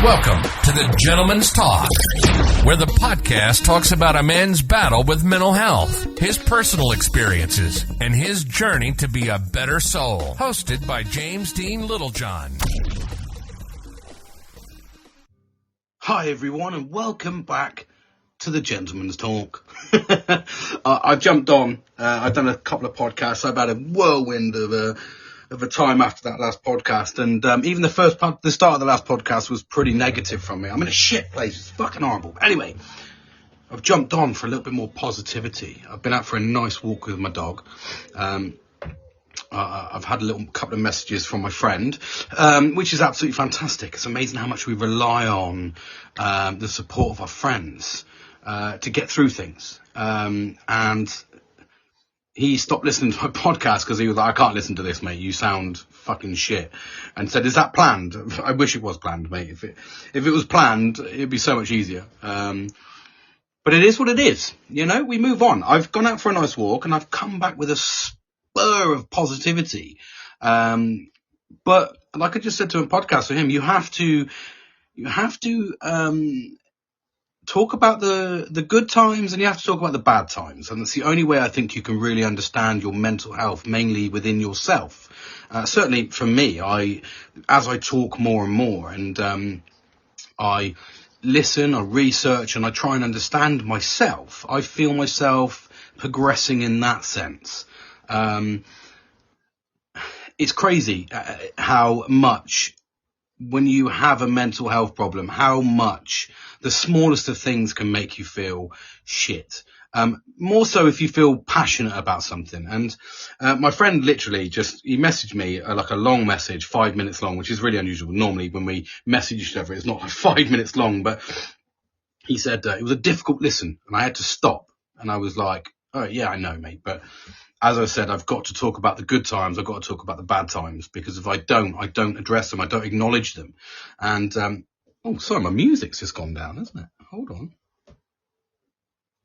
Welcome to the Gentleman's Talk, where the podcast talks about a man's battle with mental health, his personal experiences, and his journey to be a better soul. Hosted by James Dean Littlejohn. Hi everyone, and welcome back to the Gentleman's Talk. I jumped on. I've done a couple of podcasts. I've had a whirlwind of a time after that last podcast, and even the start of the last podcast was pretty negative from me. I'm in a shit place. It's fucking horrible. Anyway, I've jumped on for a little bit more positivity. I've been out for a nice walk with my dog. I've had a couple of messages from my friend, which is absolutely fantastic. It's amazing how much we rely on the support of our friends to get through things. And he stopped listening to my podcast because he was like, I can't listen to this, mate. You sound fucking shit. And said, is that planned? I wish it was planned, mate. If it was planned, it'd be so much easier. But it is what it is. You know, we move on. I've gone out for a nice walk and I've come back with a spur of positivity. But like I just said to a podcast with him, you have to talk about the good times and you have to talk about the bad times. And that's the only way I think you can really understand your mental health, mainly within yourself. Certainly for me, as I talk more and more and I listen, I research and I try and understand myself, I feel myself progressing in that sense. It's crazy how much, when you have a mental health problem, how much the smallest of things can make you feel shit. More so if you feel passionate about something. And my friend literally he messaged me like a long message, 5 minutes long, which is really unusual. Normally when we message each other, it's not like 5 minutes long, but he said it was a difficult listen and I had to stop. And I was like, oh yeah, I know, mate. But as I said, I've got to talk about the good times. I've got to talk about the bad times, because if I don't address them. I don't acknowledge them. And, oh, sorry, my music's just gone down, hasn't it? Hold on.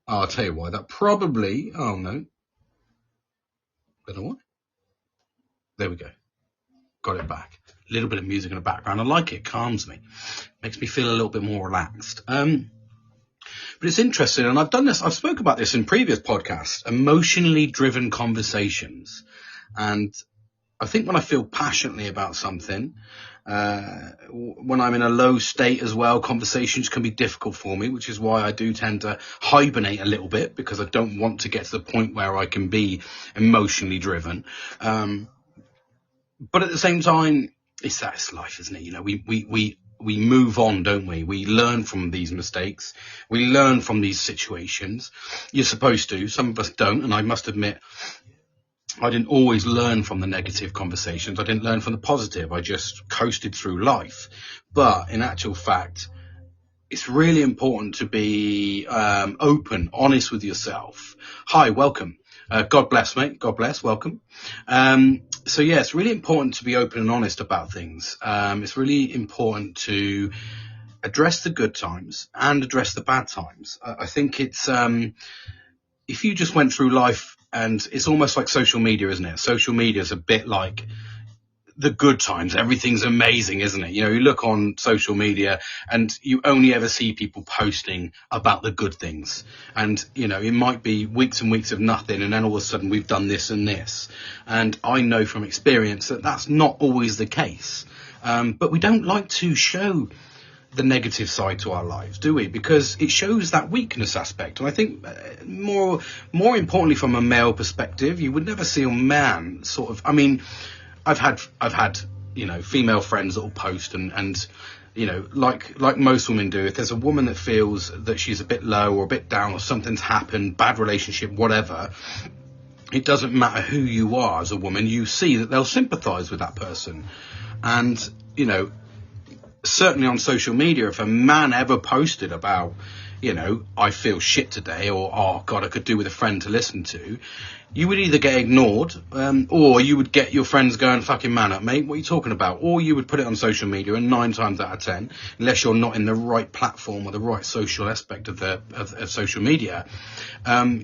Oh, I'll tell you why. That probably, oh no. Don't know what. There we go. Got it back. A little bit of music in the background. I like it. It calms me. Makes me feel a little bit more relaxed. But it's interesting, and I've spoke about this in previous podcasts, emotionally driven conversations. And I think when I feel passionately about something, when I'm in a low state as well, conversations can be difficult for me, which is why I do tend to hibernate a little bit, because I don't want to get to the point where I can be emotionally driven. But at the same time, it's life, isn't it? You know, we move on, don't we? We learn from these mistakes. We learn from these situations. You're supposed to. Some of us don't. And I must admit, I didn't always learn from the negative conversations. I didn't learn from the positive. I just coasted through life. But in actual fact, it's really important to be open, honest with yourself. Hi, welcome. God bless, mate. God bless. Welcome. So yeah, it's really important to be open and honest about things. It's really important to address the good times and address the bad times. I think it's, if you just went through life, and it's almost like social media, isn't it? Social media is a bit like the good times. Everything's amazing, isn't it? You know, you look on social media and you only ever see people posting about the good things. And, you know, it might be weeks and weeks of nothing, and then all of a sudden we've done this and this. And I know from experience that that's not always the case. But we don't like to show the negative side to our lives, do we? Because it shows that weakness aspect. And I think more importantly, from a male perspective, you would never see a man sort of, I mean, I've had, you know, female friends that will post and, you know, like most women do, if there's a woman that feels that she's a bit low or a bit down or something's happened, bad relationship, whatever, it doesn't matter who you are as a woman, you see that they'll sympathise with that person. And, you know, certainly on social media, if a man ever posted about, you know, I feel shit today, or, oh God, I could do with a friend to listen to, you would either get ignored, or you would get your friends going, fucking man up, mate, what are you talking about? Or you would put it on social media, and 9 times out of 10, unless you're not in the right platform or the right social aspect of social media,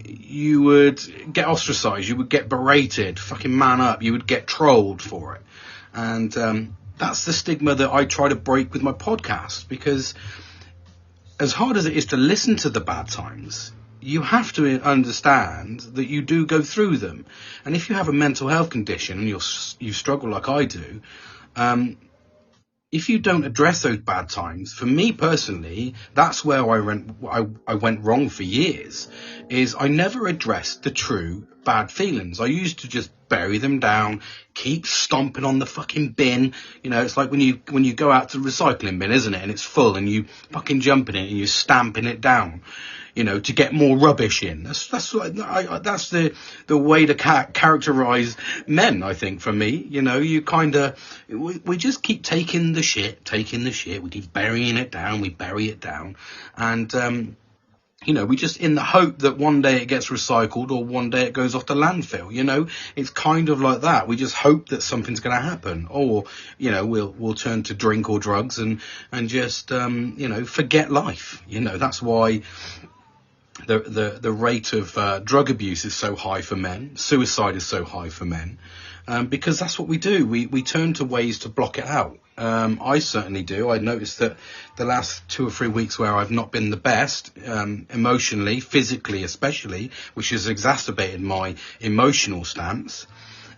you would get ostracized, you would get berated, fucking man up, you would get trolled for it. And that's the stigma that I try to break with my podcast, because as hard as it is to listen to the bad times, you have to understand that you do go through them. And if you have a mental health condition and you struggle like I do, if you don't address those bad times, for me personally, that's where I went wrong for years, is I never addressed the true bad feelings. I used to just bury them down, keep stomping on the fucking bin. You know, it's like when you go out to the recycling bin, isn't it? And it's full and you fucking jump in it and you're stamping it down, you know, to get more rubbish in. That's the way to characterize men, I think, for me. You know, you kind of, we just keep taking the shit, we keep burying it down, we bury it down. And, you know, we just in the hope that one day it gets recycled or one day it goes off the landfill. You know, it's kind of like that. We just hope that something's going to happen, or, you know, we'll turn to drink or drugs and just, you know, forget life. You know, that's why the rate of drug abuse is so high for men. Suicide is so high for men, because that's what we do. We turn to ways to block it out. I certainly do. I noticed that the last 2 or 3 weeks where I've not been the best, emotionally, physically especially, which has exacerbated my emotional stance,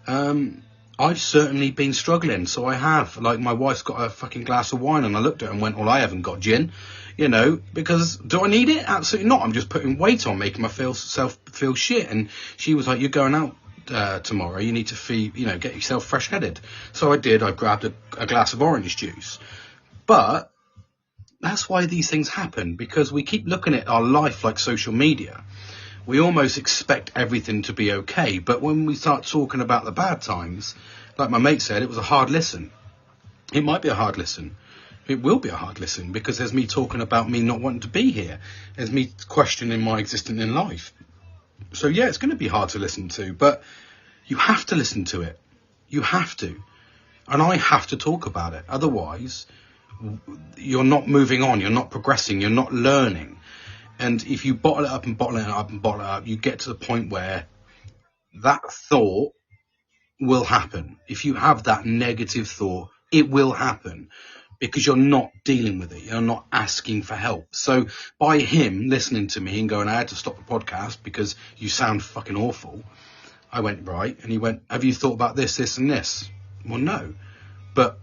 I've certainly been struggling. So I have. Like, my wife's got a fucking glass of wine and I looked at her and went, well, I haven't got gin. You know, because do I need it? Absolutely not. I'm just putting weight on, making myself feel shit. And she was like, you're going out tomorrow, you need to get yourself fresh-headed. So I did. I grabbed a glass of orange juice. But that's why these things happen, because we keep looking at our life like social media. We almost expect everything to be okay. But when we start talking about the bad times, like my mate said, it was a hard listen. It might be a hard listen. It will be a hard listen, because there's me talking about me not wanting to be here. There's me questioning my existence in life. So yeah, it's going to be hard to listen to, but you have to listen to it. You have to. And I have to talk about it. Otherwise, you're not moving on. You're not progressing. You're not learning. And if you bottle it up and bottle it up and bottle it up, you get to the point where that thought will happen. If you have that negative thought, it will happen, because you're not dealing with it. You're not asking for help. So by him listening to me and going, I had to stop the podcast because you sound fucking awful, I went, right. And he went, have you thought about this, this and this? Well, no. But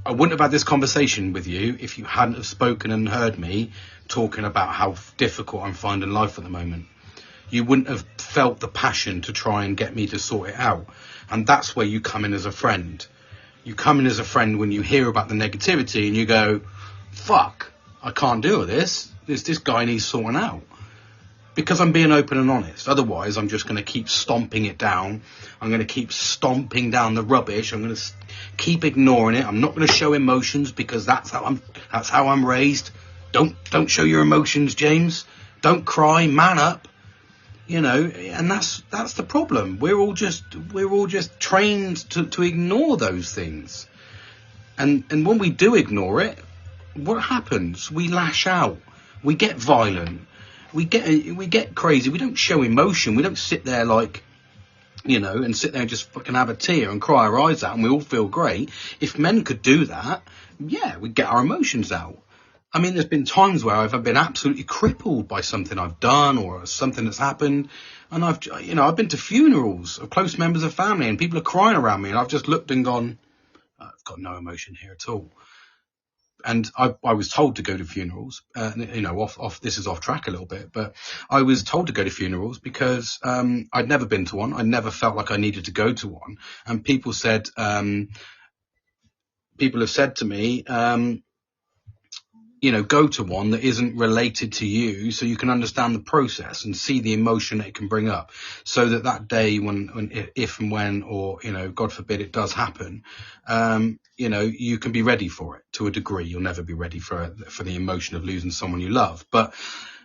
I wouldn't have had this conversation with you if you hadn't have spoken and heard me talking about how difficult I'm finding life at the moment. You wouldn't have felt the passion to try and get me to sort it out. And that's where you come in as a friend. You come in as a friend when you hear about the negativity and you go, fuck, I can't deal with this. This guy needs sorting out. Because I'm being open and honest. Otherwise, I'm just going to keep stomping it down. I'm going to keep stomping down the rubbish. I'm going to keep ignoring it. I'm not going to show emotions, because that's how I'm raised. Don't show your emotions, James. Don't cry. Man up. You know, and that's the problem. We're all just trained to ignore those things. And when we do ignore it, what happens? We lash out. We get violent. We get crazy. We don't show emotion. We don't sit there like, you know, and sit there and just fucking have a tear and cry our eyes out and we all feel great. If men could do that, yeah, we'd get our emotions out. I mean, there's been times where I've been absolutely crippled by something I've done or something that's happened. And I've been to funerals of close members of family and people are crying around me and I've just looked and gone, I've got no emotion here at all. And I was told to go to funerals, you know, this is off track a little bit, but I was told to go to funerals because, I'd never been to one. I never felt like I needed to go to one. And people have said to me, you know, go to one that isn't related to you so you can understand the process and see the emotion that it can bring up, so that day if and when, or, you know, God forbid it does happen, you know, you can be ready for it to a degree. You'll never be ready for the emotion of losing someone you love. But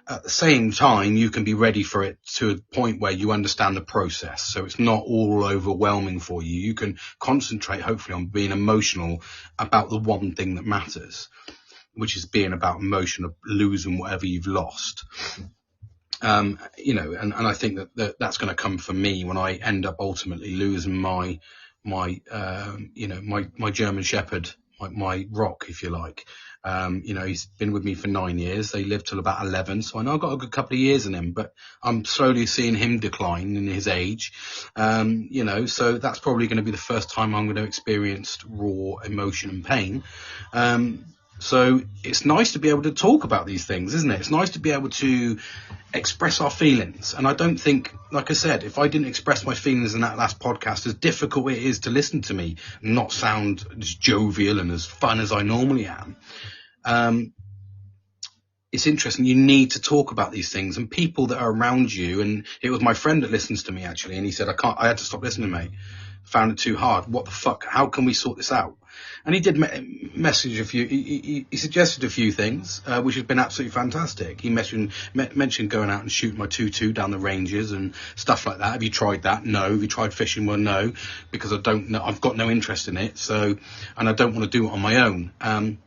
at the same time, you can be ready for it to a point where you understand the process. So it's not all overwhelming for you. You can concentrate, hopefully, on being emotional about the one thing that matters, which is being about emotion of losing whatever you've lost. You know, and I think that's going to come for me when I end up ultimately losing my my German Shepherd, my rock, if you like. He's been with me for 9 years. They lived till about 11, so I know I've got a good couple of years in him, but I'm slowly seeing him decline in his age. So that's probably going to be the first time I'm going to experience raw emotion and pain. So it's nice to be able to talk about these things, isn't it? It's nice to be able to express our feelings. And I don't think, like I said, if I didn't express my feelings in that last podcast, as difficult it is to listen to me and not sound as jovial and as fun as I normally am, it's interesting. You need to talk about these things, and people that are around you. And it was my friend that listens to me, actually, and he said, I had to stop listening, mate. Found it too hard. What the fuck? How can we sort this out? And he did message a few. He suggested a few things, which has been absolutely fantastic. He mentioned going out and shooting my 2.2 down the ranges and stuff like that. Have you tried that? No. Have you tried fishing? Well, no, because I don't know. I've got no interest in it. So, and I don't want to do it on my own. And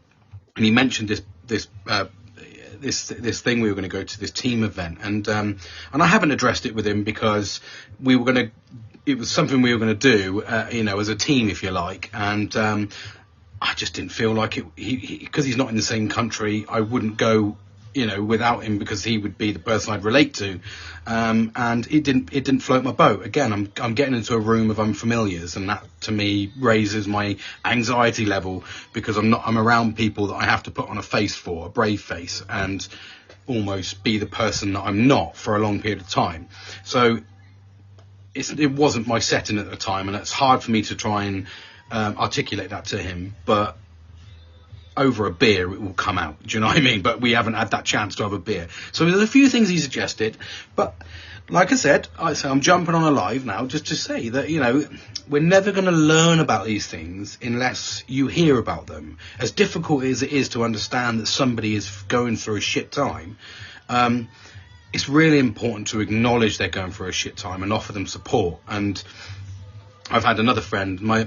he mentioned this thing we were going to go to, this team event, and I haven't addressed it with him because we were going to. It was something we were going to do, as a team, if you like, and I just didn't feel like it. Because he's not in the same country, I wouldn't go, without him, because he would be the person I'd relate to, and it didn't float my boat. Again, I'm getting into a room of unfamiliars, and that to me raises my anxiety level, because I'm around people that I have to put on a brave face, and almost be the person that I'm not for a long period of time. So. It wasn't my setting at the time, and it's hard for me to try and articulate that to him, but over a beer it will come out, do you know what I mean? But we haven't had that chance to have a beer. So there's a few things he suggested, but like I said, I'm jumping on a live now just to say that, we're never going to learn about these things unless you hear about them. As difficult as it is to understand that somebody is going through a shit time, it's really important to acknowledge they're going through a shit time and offer them support. And I've had another friend, my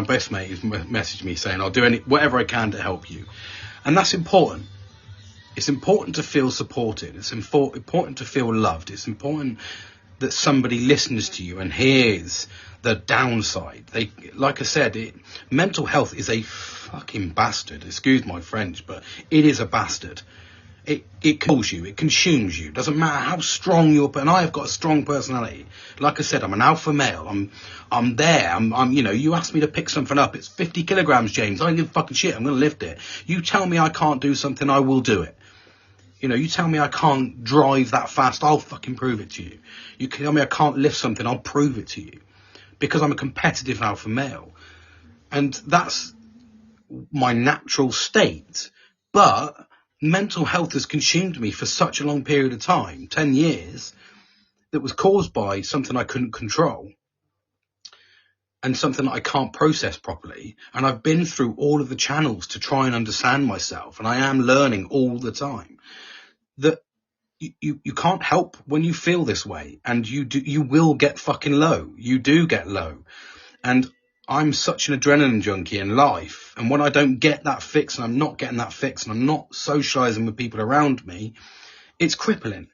best mate, who's messaged me saying, I'll do whatever I can to help you. And that's important. It's important to feel supported. It's important to feel loved. It's important that somebody listens to you and hears the downside. Like I said, mental health is a fucking bastard. Excuse my French, but it is a bastard. It kills you. It consumes you. Doesn't matter how strong and I have got a strong personality. Like I said, I'm an alpha male. I'm there. You ask me to pick something up. It's 50 kilograms, James. I don't give a fucking shit. I'm going to lift it. You tell me I can't do something, I will do it. You tell me I can't drive that fast, I'll fucking prove it to you. You tell me I can't lift something, I'll prove it to you. Because I'm a competitive alpha male. And that's my natural state. But mental health has consumed me for such a long period of time, 10 years, that was caused by something I couldn't control and something that I can't process properly. And I've been through all of the channels to try and understand myself, and I am learning all the time that you can't help when you feel this way, and you will get fucking low. You do get low. And I'm such an adrenaline junkie in life, and when I don't get that fix, and I'm not getting that fix, and I'm not socializing with people around me, it's crippling.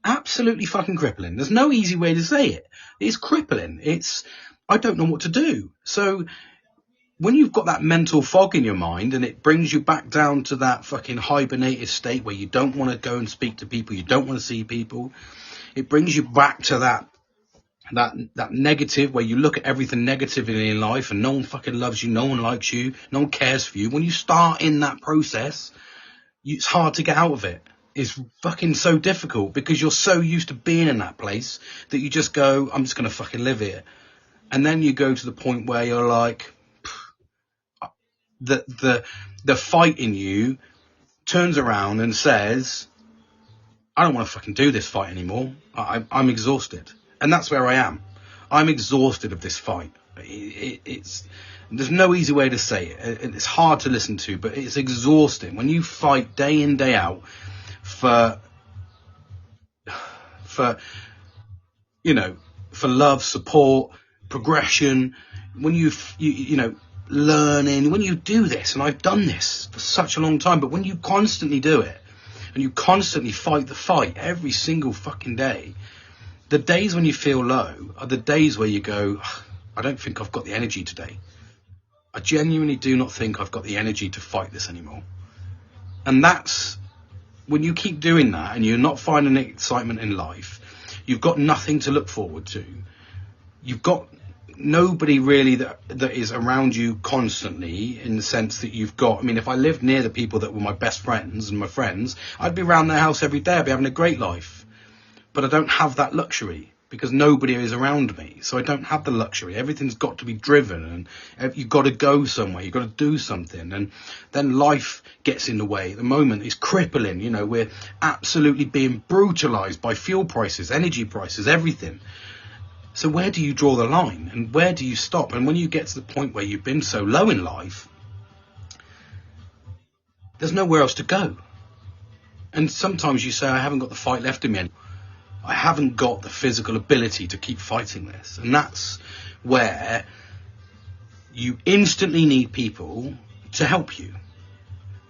Absolutely fucking crippling. There's no easy way to say it. It's crippling. I don't know what to do. So when you've got that mental fog in your mind, and it brings you back down to that fucking hibernated state where you don't want to go and speak to people, you don't want to see people, it brings you back to that negative, where you look at everything negatively in life, and no one fucking loves you, no one likes you, no one cares for you. When you start in that process, it's hard to get out of it. It's fucking so difficult, because you're so used to being in that place that you just go, I'm just going to fucking live here. And then you go to the point where you're like, the fight in you turns around and says, I don't want to fucking do this fight anymore. I'm exhausted. And that's where I am. I'm exhausted of this fight. There's no easy way to say it. It's hard to listen to, but it's exhausting. When you fight day in, day out for love, support, progression, when you learning, when you do this, and I've done this for such a long time, but when you constantly do it, and you constantly fight the fight every single fucking day, the days when you feel low are the days where you go, I don't think I've got the energy today. I genuinely do not think I've got the energy to fight this anymore. And that's when you keep doing that and you're not finding excitement in life, you've got nothing to look forward to. You've got nobody really that is around you constantly, in the sense that you've got, I mean, if I lived near the people that were my best friends and my friends, I'd be around their house every day. I'd be having a great life. But I don't have that luxury because nobody is around me. So I don't have the luxury. Everything's got to be driven, and you've got to go somewhere. You've got to do something. And then life gets in the way. At the moment, it's crippling. You know, we're absolutely being brutalized by fuel prices, energy prices, everything. So where do you draw the line, and where do you stop? And when you get to the point where you've been so low in life, there's nowhere else to go. And sometimes you say, I haven't got the fight left in me. I haven't got the physical ability to keep fighting this. And that's where you instantly need people to help you.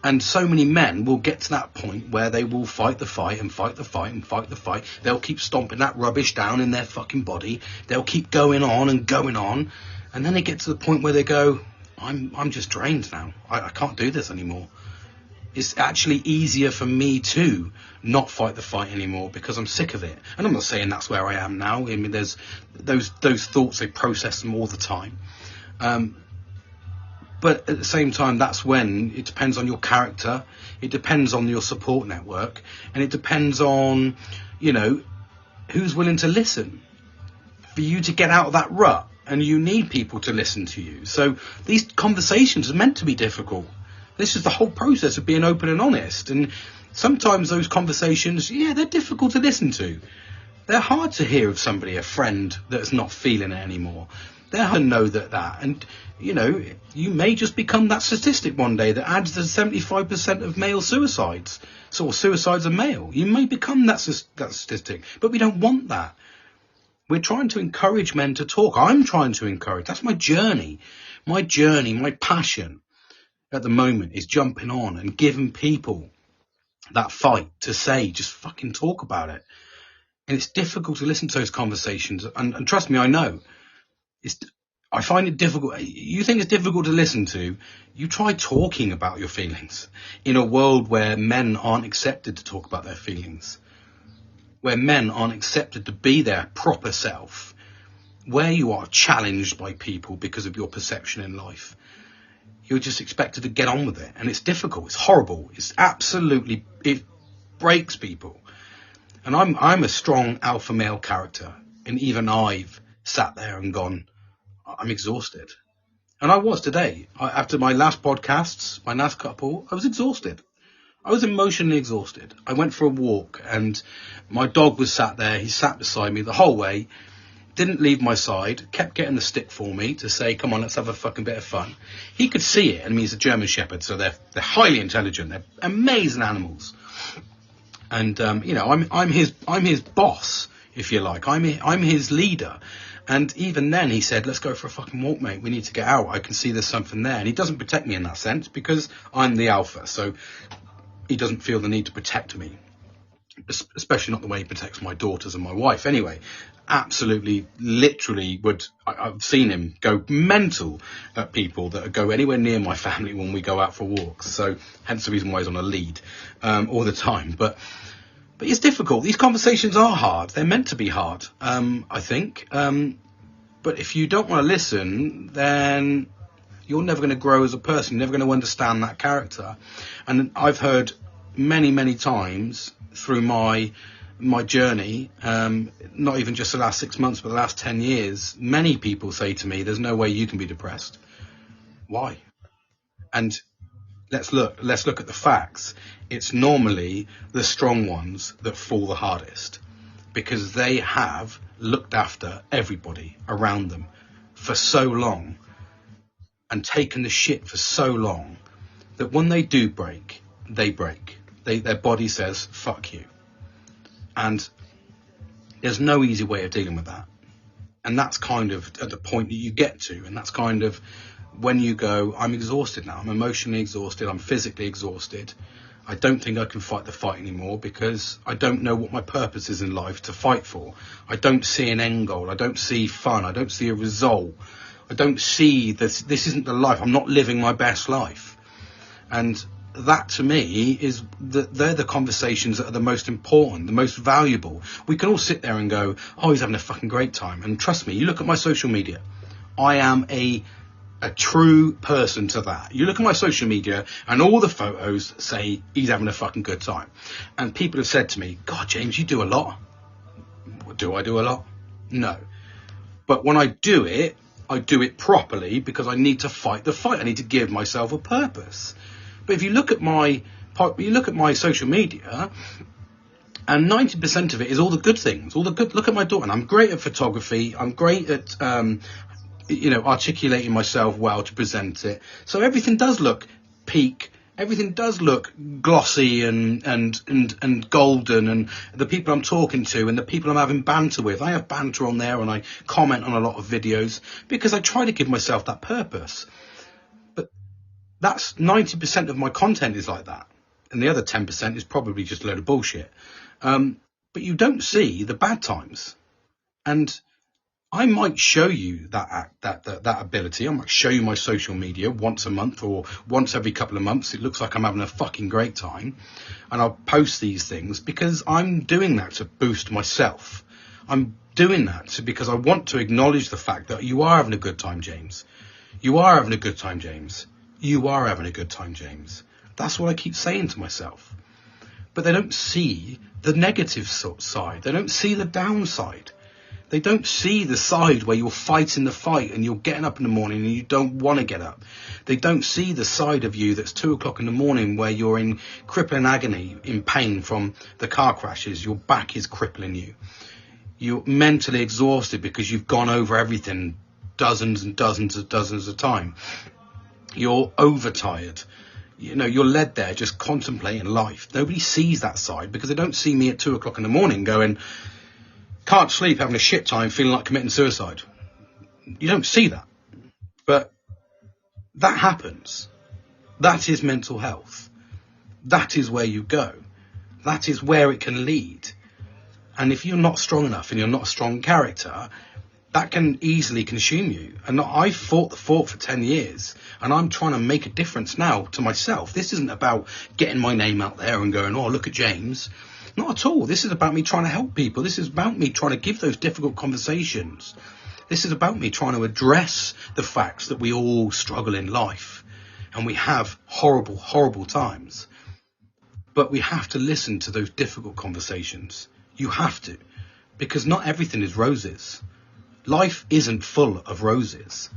And so many men will get to that point where they will fight the fight and fight the fight and fight the fight. They'll keep stomping that rubbish down in their fucking body. They'll keep going on and going on. And then they get to the point where they go, I'm just drained now. I can't do this anymore. It's actually easier for me to not fight the fight anymore because I'm sick of it. And I'm not saying that's where I am now. I mean, there's those thoughts, they process them all the time. But at the same time, that's when it depends on your character. It depends on your support network. And it depends on, you know, who's willing to listen for you to get out of that rut. And you need people to listen to you. So these conversations are meant to be difficult. This is the whole process of being open and honest. And sometimes those conversations, yeah, they're difficult to listen to. They're hard to hear of somebody, a friend, that's not feeling it anymore. They're hard to know that. And, you know, you may just become that statistic one day that adds to 75% of male suicides. So suicides are male. You may become that statistic. But we don't want that. We're trying to encourage men to talk. I'm trying to encourage. That's my journey. My passion at the moment is jumping on and giving people that fight to say, just fucking talk about it. And it's difficult to listen to those conversations. And trust me, I know. I find it difficult. You think it's difficult to listen to? You try talking about your feelings in a world where men aren't accepted to talk about their feelings, where men aren't accepted to be their proper self, where you are challenged by people because of your perception in life. You're just expected to get on with it. And it's difficult. It's horrible. It breaks people. And I'm a strong alpha male character. And even I've sat there and gone, I'm exhausted. And I was today. After my last podcasts, my last couple, I was exhausted. I was emotionally exhausted. I went for a walk and my dog was sat there. He sat beside me the whole way. Didn't leave my side, kept getting the stick for me to say, come on, let's have a fucking bit of fun. He could see it. I mean, he's a German Shepherd, so they're highly intelligent. They're amazing animals. And, you know, I'm his boss, if you like. I'm his leader. And even then he said, let's go for a fucking walk, mate. We need to get out. I can see there's something there. And he doesn't protect me in that sense because I'm the alpha. So he doesn't feel the need to protect me, especially not the way he protects my daughters and my wife. Anyway, absolutely, literally I've seen him go mental at people that go anywhere near my family when we go out for walks. So hence the reason why he's on a lead all the time. But it's difficult. These conversations are hard. They're meant to be hard, I think. But if you don't want to listen, then you're never going to grow as a person. You're never going to understand that character. And I've heard many, many times through my journey, not even just the last 6 months, but the last 10 years, many people say to me, there's no way you can be depressed. Why? And let's look at the facts. It's normally the strong ones that fall the hardest because they have looked after everybody around them for so long and taken the shit for so long that when they do break, they break. Their body says, fuck you. And there's no easy way of dealing with that. And that's kind of at the point that you get to. And that's kind of when you go, I'm exhausted now. I'm emotionally exhausted. I'm physically exhausted. I don't think I can fight the fight anymore because I don't know what my purpose is in life to fight for. I don't see an end goal. I don't see fun. I don't see a result. I don't see this. This isn't the life. I'm not living my best life. And that to me is they're the conversations that are the most important, the most valuable. We can all sit there and go, oh, he's having a fucking great time. And trust me, you look at my social media. I am a true person to that. You look at my social media and all the photos say he's having a fucking good time. And people have said to me, God, James, you do a lot. Do I do a lot? No. But when I do it properly because I need to fight the fight. I need to give myself a purpose. But if you look at my social media, and 90% of it is all the good things, all the good. Look at my daughter. And I'm great at photography. I'm great at articulating myself well to present it. So everything does look peak. Everything does look glossy and golden, and the people I'm talking to and the people I'm having banter with. I have banter on there and I comment on a lot of videos because I try to give myself that purpose. But that's 90% of my content is like that. And the other 10% is probably just a load of bullshit. But you don't see the bad times. And I might show you that ability. I might show you my social media once a month or once every couple of months. It looks like I'm having a fucking great time. And I'll post these things because I'm doing that to boost myself. I'm doing that because I want to acknowledge the fact that you are having a good time, James. You are having a good time, James. You are having a good time, James. That's what I keep saying to myself. But they don't see the negative side. They don't see the downside. They don't see the side where you're fighting the fight and you're getting up in the morning and you don't want to get up. They don't see the side of you that's 2 o'clock in the morning where you're in crippling agony, in pain from the car crashes. Your back is crippling you. You're mentally exhausted because you've gone over everything dozens and dozens and dozens of times. You're overtired. You know, you're led there just contemplating life. Nobody sees that side because they don't see me at 2 o'clock in the morning going, can't sleep, having a shit time, feeling like committing suicide. You don't see that. But that happens. That is mental health. That is where you go. That is where it can lead. And if you're not strong enough and you're not a strong character, that can easily consume you. And I fought the fort for 10 years and I'm trying to make a difference now to myself. This isn't about getting my name out there and going, oh, look at James. Not at all. This is about me trying to help people. This is about me trying to give those difficult conversations. This is about me trying to address the facts that we all struggle in life and we have horrible, horrible times. But we have to listen to those difficult conversations. You have to, because not everything is roses. Life isn't full of roses.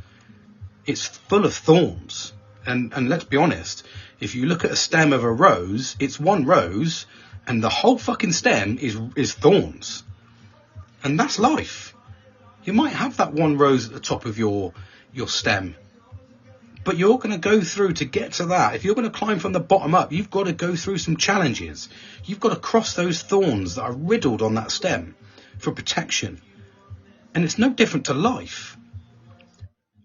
It's full of thorns. And let's be honest, if you look at a stem of a rose, it's one rose and the whole fucking stem is thorns. And that's life. You might have that one rose at the top of your stem, but you're going to go through to get to that. If you're going to climb from the bottom up, you've got to go through some challenges. You've got to cross those thorns that are riddled on that stem for protection. And it's no different to life.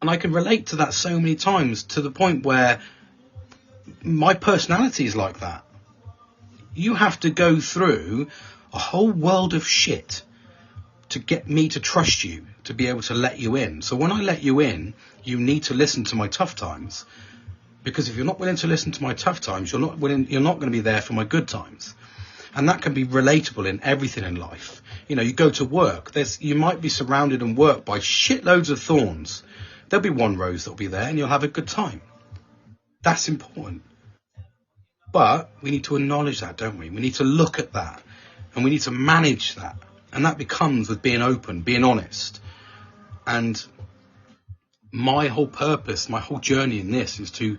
And I can relate to that so many times to the point where my personality is like that. You have to go through a whole world of shit to get me to trust you, to be able to let you in. So when I let you in, you need to listen to my tough times. Because if you're not willing to listen to my tough times, you're not going to be there for my good times. And that can be relatable in everything in life. You know, you go to work, you might be surrounded and work by shitloads of thorns. There'll be one rose that'll be there and you'll have a good time. That's important. But we need to acknowledge that, don't we? We need to look at that and we need to manage that. And that becomes with being open, being honest. And my whole purpose, my whole journey in this is to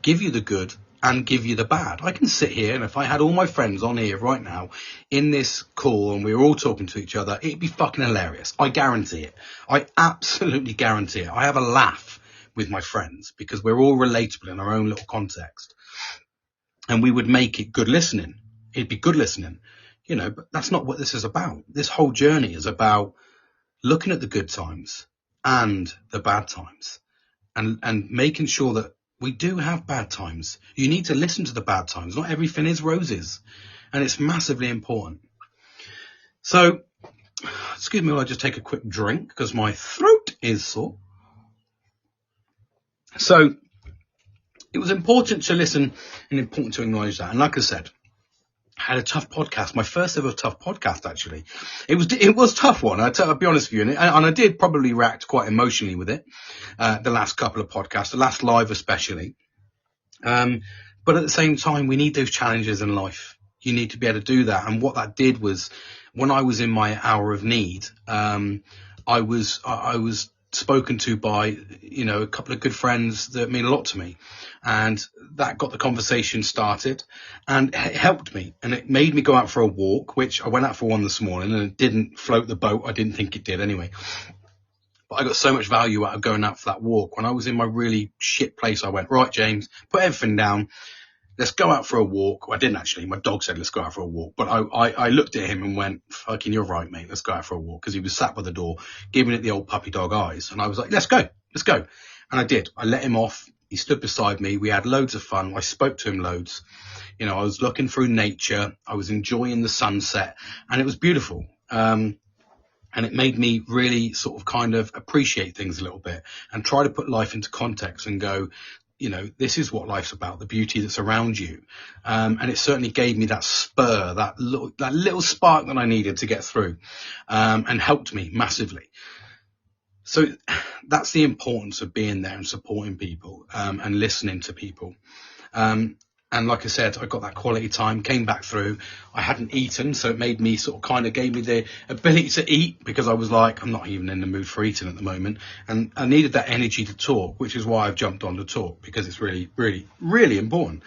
give you the good and give you the bad. I can sit here and if I had all my friends on here right now in this call and we were all talking to each other, it'd be fucking hilarious. I guarantee it. I absolutely guarantee it. I have a laugh with my friends because we're all relatable in our own little context. And we would make it good listening. It'd be good listening, you know, but that's not what this is about. This whole journey is about looking at the good times and the bad times and making sure that We do have bad times. You need to listen to the bad times. Not everything is roses. And it's massively important. So, excuse me while I just take a quick drink because my throat is sore. So, it was important to listen and important to acknowledge that. And like I said, I had a tough podcast, my first ever tough podcast, actually. It was a tough one, I'll be honest with you. And I did probably react quite emotionally with it, the last couple of podcasts, the last live especially. But at the same time, we need those challenges in life. You need to be able to do that. And what that did was, when I was in my hour of need, I was spoken to by, a couple of good friends that mean a lot to me. And that got the conversation started, and it helped me, and it made me go out for a walk, which I went out for one this morning, and it didn't float the boat. I didn't think it did anyway. But I got so much value out of going out for that walk. When I was in my really shit place, I went, right, James, put everything down. Let's go out for a walk. Well, I didn't actually. My dog said, let's go out for a walk. But I looked at him and went, fucking, you're right, mate. Let's go out for a walk. Because he was sat by the door, giving it the old puppy dog eyes. And I was like, let's go. And I did. I let him off. He stood beside me. We had loads of fun. I spoke to him loads. I was looking through nature. I was enjoying the sunset. And it was beautiful. And it made me really sort of kind of appreciate things a little bit and try to put life into context and go, this is what life's about, the beauty that's around you. And it certainly gave me that spur, that little spark that I needed to get through, and helped me massively. So that's the importance of being there and supporting people, and listening to people. And like I said, I got that quality time, came back through. I hadn't eaten, so it made me gave me the ability to eat, because I was like, I'm not even in the mood for eating at the moment. And I needed that energy to talk, which is why I've jumped on to talk, because it's really, really, really important.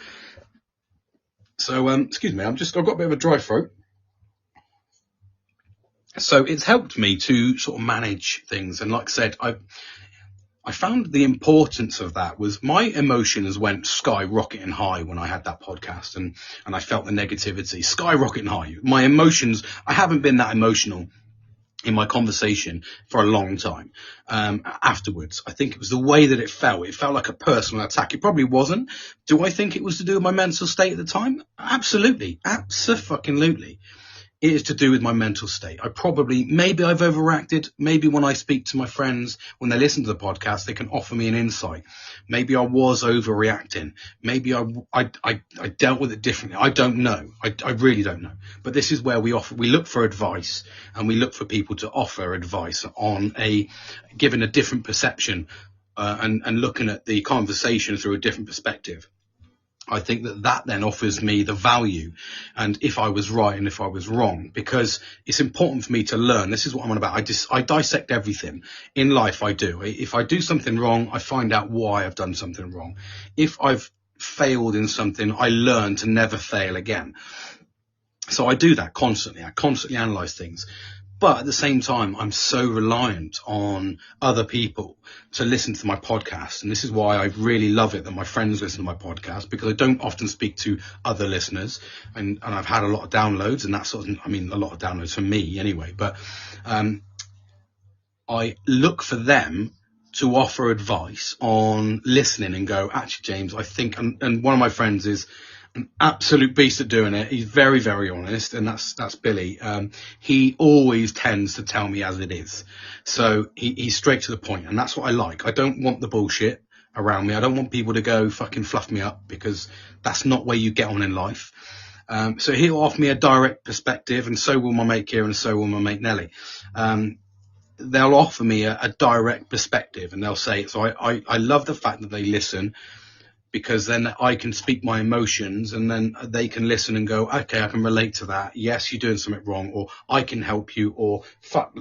So, excuse me, I've got a bit of a dry throat. So it's helped me to sort of manage things. And like I said, I found the importance of that was my emotions went skyrocketing high when I had that podcast, and I felt the negativity skyrocketing high. My emotions, I haven't been that emotional in my conversation for a long time. Afterwards, I think it was the way that it felt. It felt like a personal attack. It probably wasn't. Do I think it was to do with my mental state at the time? Absolutely. Abso-fucking-lutely. It is to do with my mental state. Maybe I've overreacted. Maybe when I speak to my friends, when they listen to the podcast, they can offer me an insight. Maybe I was overreacting. Maybe I dealt with it differently. I don't know. I really don't know. But this is where we look for advice, and we look for people to offer advice on given a different perception, and looking at the conversation through a different perspective. I think that then offers me the value, and if I was right and if I was wrong, because it's important for me to learn. This is what I'm on about. I dissect everything in life. I do. If I do something wrong, I find out why I've done something wrong. If I've failed in something, I learn to never fail again. So I do that constantly. I constantly analyze things. But at the same time, I'm so reliant on other people to listen to my podcast. And this is why I really love it that my friends listen to my podcast, because I don't often speak to other listeners. And I've had a lot of downloads, and a lot of downloads for me anyway. But I look for them to offer advice on listening and go, actually, James, I think, and one of my friends is an absolute beast at doing it. He's very, very honest, and that's Billy. He always tends to tell me as it is. So he's straight to the point, and that's what I like. I don't want the bullshit around me. I don't want people to go fucking fluff me up, because that's not where you get on in life. So he'll offer me a direct perspective, and so will my mate Kieran, and so will my mate Nelly. They'll offer me a direct perspective, and they'll say, so I love the fact that they listen, because then I can speak my emotions, and then they can listen and go, okay, I can relate to that. Yes, you're doing something wrong, or I can help you, or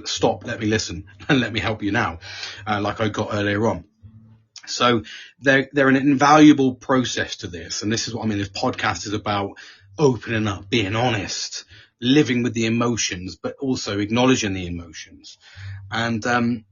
stop, let me listen and let me help you now, like I got earlier on. So they're an invaluable process to this. And this is what I mean. This podcast is about opening up, being honest, living with the emotions, but also acknowledging the emotions. And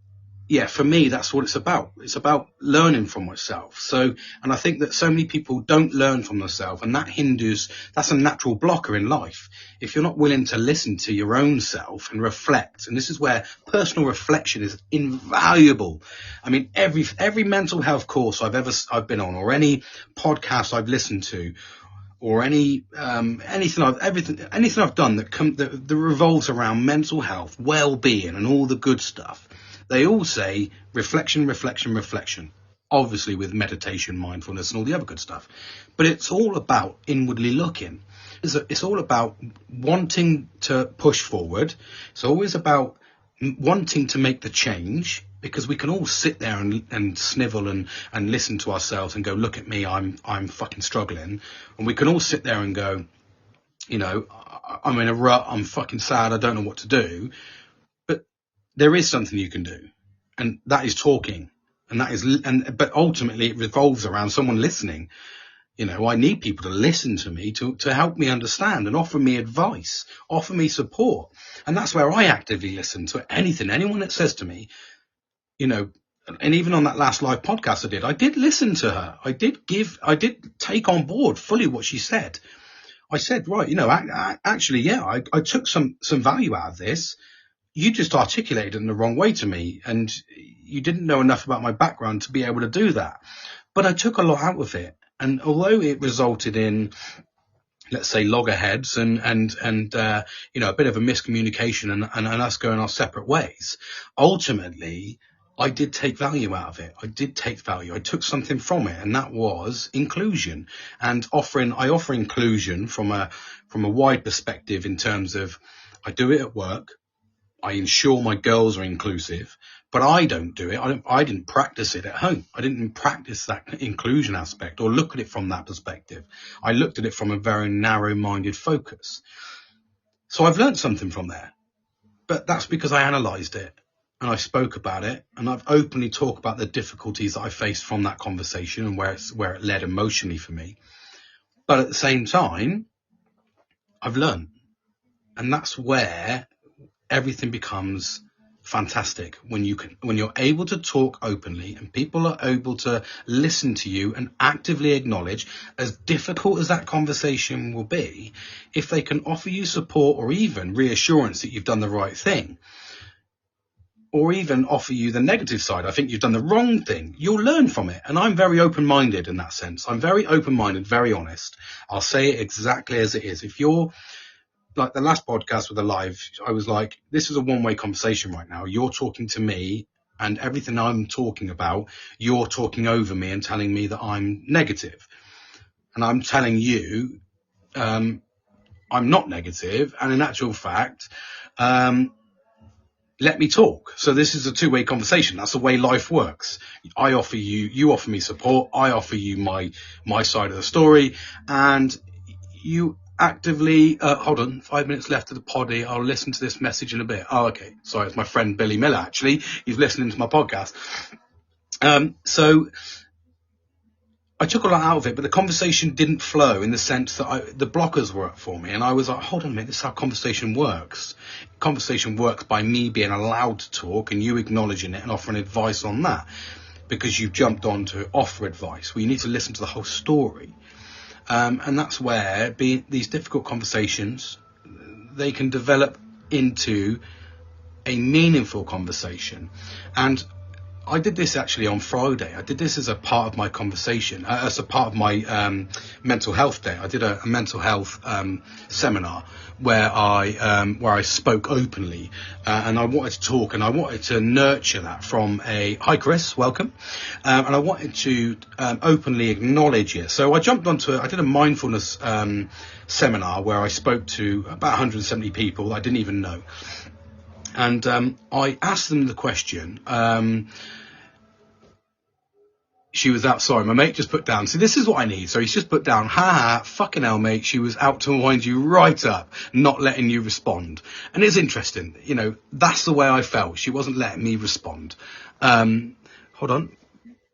yeah, for me, that's what it's about. It's about learning from myself. So, and I think that so many people don't learn from themselves, and that's a natural blocker in life. If you're not willing to listen to your own self and reflect, and this is where personal reflection is invaluable. I mean, every mental health course I've been on, or any podcast I've listened to, or anything I've done that revolves around mental health, well-being, and all the good stuff. They all say reflection, reflection, reflection, obviously with meditation, mindfulness, and all the other good stuff. But it's all about inwardly looking. It's all about wanting to push forward. It's always about wanting to make the change, because we can all sit there and snivel and listen to ourselves and go, look at me, I'm fucking struggling. And we can all sit there and go, I'm in a rut, I'm fucking sad, I don't know what to do. There is something you can do, and that is talking, but ultimately it revolves around someone listening. I need people to listen to me to help me understand and offer me advice, offer me support. And that's where I actively listen to anyone that says to me, and even on that last live podcast I did listen to her. I did take on board fully what she said. I said, right, actually, yeah, I took some value out of this. You just articulated it in the wrong way to me, and you didn't know enough about my background to be able to do that. But I took a lot out of it, and although it resulted in, let's say, loggerheads and a bit of a miscommunication and us going our separate ways, ultimately I did take value out of it. I did take value. I took something from it, and that was inclusion. And I offer inclusion from a wide perspective in terms of, I do it at work. I ensure my girls are inclusive, but I don't do it. I didn't practice it at home. I didn't practice that inclusion aspect or look at it from that perspective. I looked at it from a very narrow-minded focus. So I've learned something from there, but that's because I analysed it and I spoke about it, and I've openly talked about the difficulties that I faced from that conversation and where it led emotionally for me. But at the same time, I've learned, and that's where everything becomes fantastic, when you're able to talk openly and people are able to listen to you and actively acknowledge, as difficult as that conversation will be, if they can offer you support or even reassurance that you've done the right thing, or even offer you the negative side, I think you've done the wrong thing, you'll learn from it. And I'm very open-minded in that sense. I'm very open-minded, very honest. I'll say it exactly as it is. If you're like the last podcast with the live, I was like, this is a one-way conversation right now. You're talking to me, and everything I'm talking about, you're talking over me and telling me that I'm negative. And I'm telling you, I'm not negative. And in actual fact, let me talk. So this is a two-way conversation. That's the way life works. I offer you offer me support. I offer you my side of the story, and you actively, hold on, 5 minutes left of the poddy. I'll listen to this message in a bit. Oh, okay. Sorry, it's my friend Billy Miller, actually. He's listening to my podcast. So I took a lot out of it, but the conversation didn't flow in the sense that the blockers were up for me. And I was like, hold on a minute, this is how conversation works. Conversation works by me being allowed to talk and you acknowledging it and offering advice on that, because you've jumped on to offer advice. Well, you need to listen to the whole story. And that's where these difficult conversations, they can develop into a meaningful conversation. And I did this actually on Friday. I did this as a part of my conversation, as a part of my mental health day. I did a mental health seminar where I spoke openly, and I wanted to talk and I wanted to nurture that from hi Chris, welcome. And I wanted to openly acknowledge it. So I jumped onto I did a mindfulness seminar where I spoke to about 170 people I didn't even know. And I asked them the question. She was out. Sorry, my mate just put down. See, this is what I need. So he's just put down, fucking hell, mate. She was out to wind you right up, not letting you respond. And it's interesting. You know, that's the way I felt. She wasn't letting me respond. Hold on.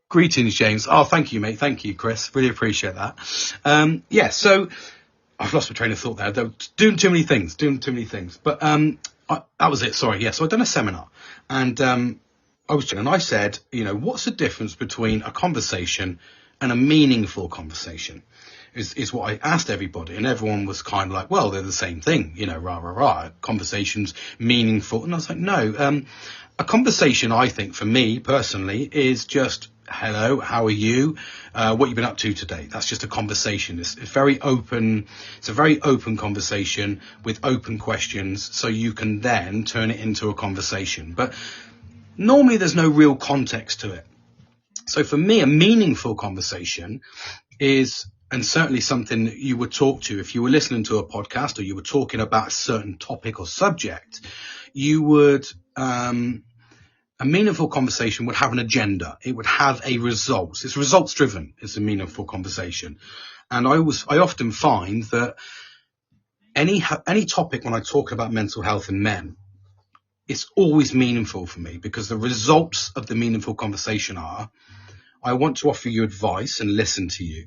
Greetings, James. Oh, thank you, mate. Thank you, Chris. Really appreciate that. Yeah, so I've lost my train of thought there. They're doing too many things. But that was it. Sorry. Yeah. So I've done a seminar, and I said, what's the difference between a conversation and a meaningful conversation? Is what I asked everybody, and everyone was kind of like, well, they're the same thing, rah, rah, rah. Conversation's meaningful. And I was like, no, a conversation, I think, for me personally, is just, hello, how are you? What you've been up to today? That's just a conversation. It's very open. It's a very open conversation with open questions, so you can then turn it into a conversation. But normally there's no real context to it. So for me, a meaningful conversation is, and certainly something that you would talk to if you were listening to a podcast or you were talking about a certain topic or subject, you would, a meaningful conversation would have an agenda. It would have a result. It's results driven. It's a meaningful conversation. And I often find that any topic when I talk about mental health in men, it's always meaningful for me, because the results of the meaningful conversation are, I want to offer you advice and listen to you.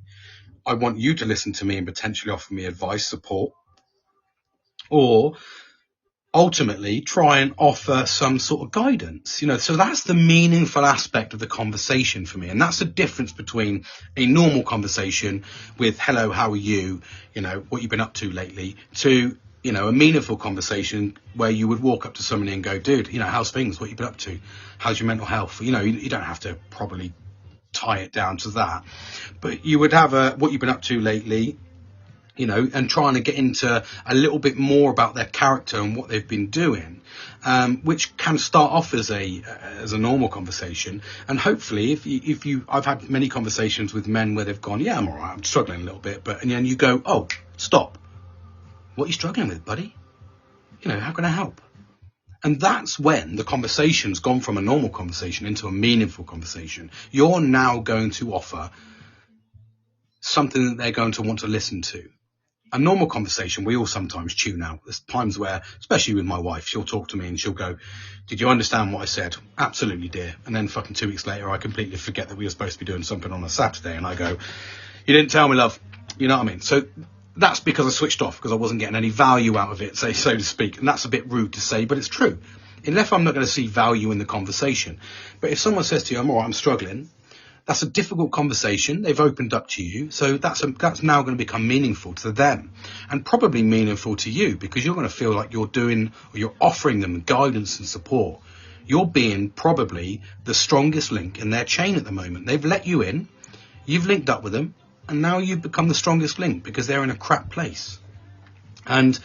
I want you to listen to me and potentially offer me advice, support, or ultimately try and offer some sort of guidance, so that's the meaningful aspect of the conversation for me. And that's the difference between a normal conversation with, hello, how are you? What you've been up to lately, to, a meaningful conversation where you would walk up to somebody and go, dude, how's things? What you've been up to? How's your mental health? You don't have to probably tie it down to that, but you would have what you've been up to lately, and trying to get into a little bit more about their character and what they've been doing, which can start off as a normal conversation. And hopefully, if you, I've had many conversations with men where they've gone, yeah, I'm all right, I'm struggling a little bit, and then you go, oh, stop. What are you struggling with, buddy? How can I help? And that's when the conversation's gone from a normal conversation into a meaningful conversation. You're now going to offer something that they're going to want to listen to. A normal conversation, we all sometimes tune out. There's times where, especially with my wife, she'll talk to me and she'll go, did you understand what I said? Absolutely, dear. And then fucking 2 weeks later, I completely forget that we were supposed to be doing something on a Saturday. And I go, you didn't tell me, love. You know what I mean? So that's because I switched off, because I wasn't getting any value out of it, so to speak. And that's a bit rude to say, but it's true. Unless I'm not going to see value in the conversation. But if someone says to you, I'm all right, I'm struggling, that's a difficult conversation. They've opened up to you. So that's now going to become meaningful to them, and probably meaningful to you, because you're going to feel like you're doing, or you're offering them guidance and support. You're being probably the strongest link in their chain at the moment. They've let you in, you've linked up with them, and now you've become the strongest link because they're in a crap place. And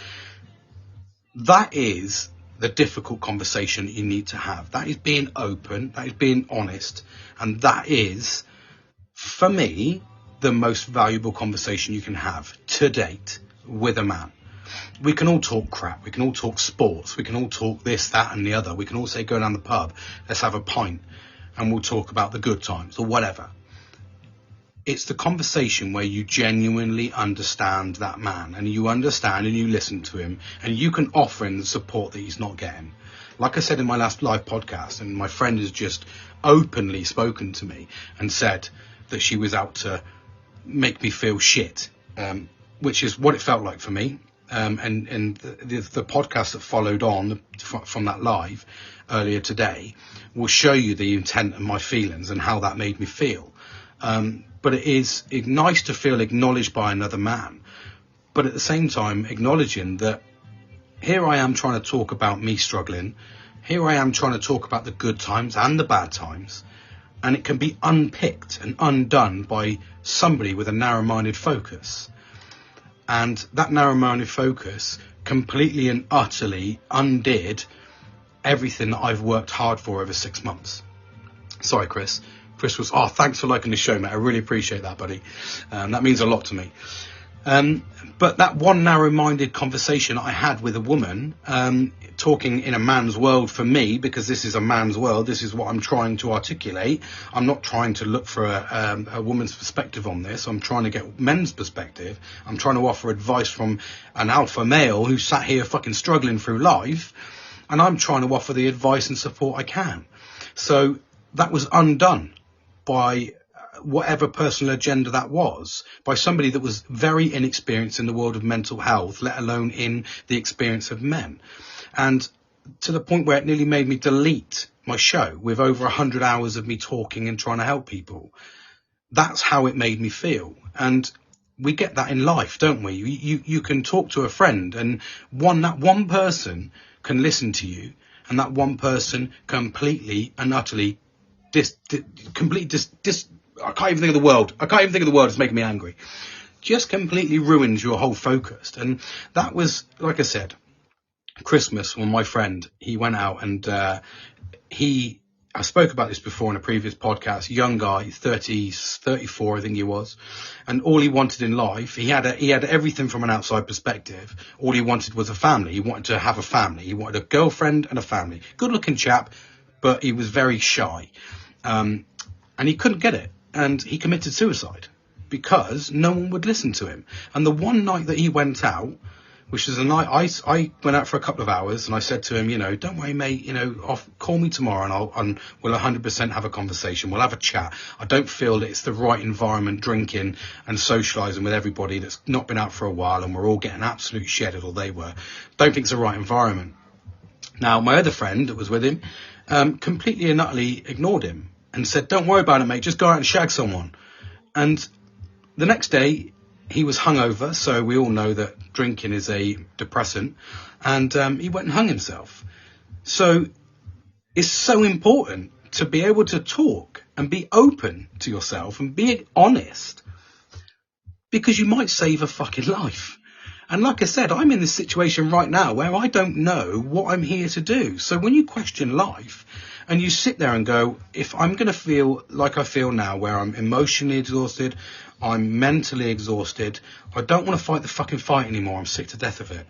that is the difficult conversation you need to have. That is being open, that is being honest, and that is, for me, the most valuable conversation you can have to date with a man. We can all talk crap, we can all talk sports, we can all talk this, that and the other. We can all say, go down the pub, let's have a pint, and we'll talk about the good times or whatever. It's the conversation where you genuinely understand that man, and you understand and you listen to him, and you can offer him the support that he's not getting. Like I said in my last live podcast, and my friend has just openly spoken to me and said that she was out to make me feel shit, which is what it felt like for me. And the podcast that followed on from that live earlier today will show you the intent of my feelings and how that made me feel. But it is nice to feel acknowledged by another man, but at the same time acknowledging that here I am trying to talk about me struggling, here I am trying to talk about the good times and the bad times, and it can be unpicked and undone by somebody with a narrow-minded focus. And that narrow-minded focus completely and utterly undid everything that I've worked hard for over 6 months. Sorry, Chris. Chris was, thanks for liking the show, mate. I really appreciate that, buddy. That means a lot to me. But that one narrow-minded conversation I had with a woman, talking in a man's world for me, because this is a man's world, this is what I'm trying to articulate. I'm not trying to look for a woman's perspective on this. I'm trying to get men's perspective. I'm trying to offer advice from an alpha male who sat here fucking struggling through life, and I'm trying to offer the advice and support I can. So that was undone by whatever personal agenda that was, by somebody that was very inexperienced in the world of mental health, let alone in the experience of men. And to the point where it nearly made me delete my show with over 100 hours of me talking and trying to help people. That's how it made me feel. And we get that in life, don't we? You can talk to a friend, and that one person can listen to you, and that one person completely and utterly I can't even think of the word. It's making me angry. Just completely ruins your whole focus. And that was, like I said, Christmas, when my friend, he went out and I spoke about this before in a previous podcast, young guy, 34, I think he was. And all he wanted in life, he had everything from an outside perspective. All he wanted was a family. He wanted to have a family. He wanted a girlfriend and a family. Good looking chap, but he was very shy. And he couldn't get it. And he committed suicide because no one would listen to him. And the one night that he went out, which is a night I went out for a couple of hours, and I said to him, don't worry, mate, call me tomorrow and we'll 100% have a conversation. We'll have a chat. I don't feel that it's the right environment, drinking and socialising with everybody that's not been out for a while, and we're all getting absolute shedded, or they were. Don't think it's the right environment. Now, my other friend that was with him completely and utterly ignored him and said, don't worry about it, mate, just go out and shag someone. And the next day, he was hungover, so we all know that drinking is a depressant, and he went and hung himself. So it's so important to be able to talk and be open to yourself and be honest, because you might save a fucking life. And like I said, I'm in this situation right now where I don't know what I'm here to do. So when you question life and you sit there and go, if I'm going to feel like I feel now, where I'm emotionally exhausted, I'm mentally exhausted, I don't want to fight the fucking fight anymore, I'm sick to death of it.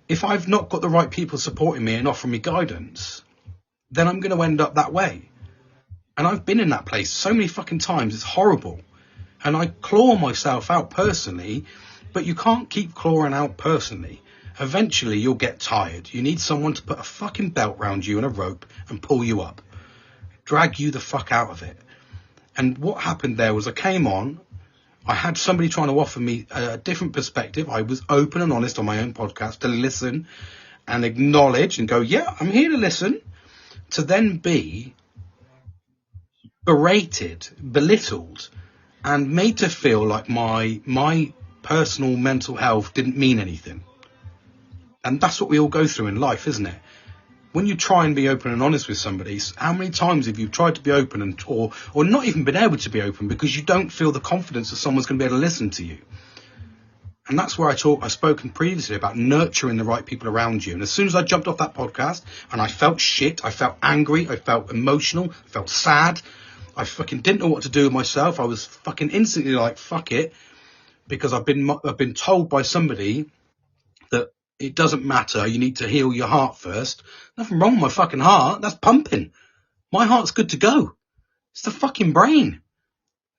If I've not got the right people supporting me and offering me guidance, then I'm going to end up that way. And I've been in that place so many fucking times, it's horrible. And I claw myself out personally, but you can't keep clawing out personally. Eventually you'll get tired. You need someone to put a fucking belt round you and a rope and pull you up. Drag you the fuck out of it. And what happened there was I came on, I had somebody trying to offer me a different perspective. I was open and honest on my own podcast to listen and acknowledge and go, yeah, I'm here to listen, to then be berated, belittled, and made to feel like my personal mental health didn't mean anything. And that's what we all go through in life, isn't it? When you try and be open and honest with somebody, how many times have you tried to be open or not even been able to be open because you don't feel the confidence that someone's going to be able to listen to you? And that's where I've spoken previously about nurturing the right people around you. And as soon as I jumped off that podcast and I felt shit, I felt angry, I felt emotional, I felt sad, I fucking didn't know what to do with myself. I was fucking instantly like, fuck it, because I've been told by somebody that it doesn't matter, you need to heal your heart first. Nothing wrong with my fucking heart, that's pumping. My heart's good to go. It's the fucking brain.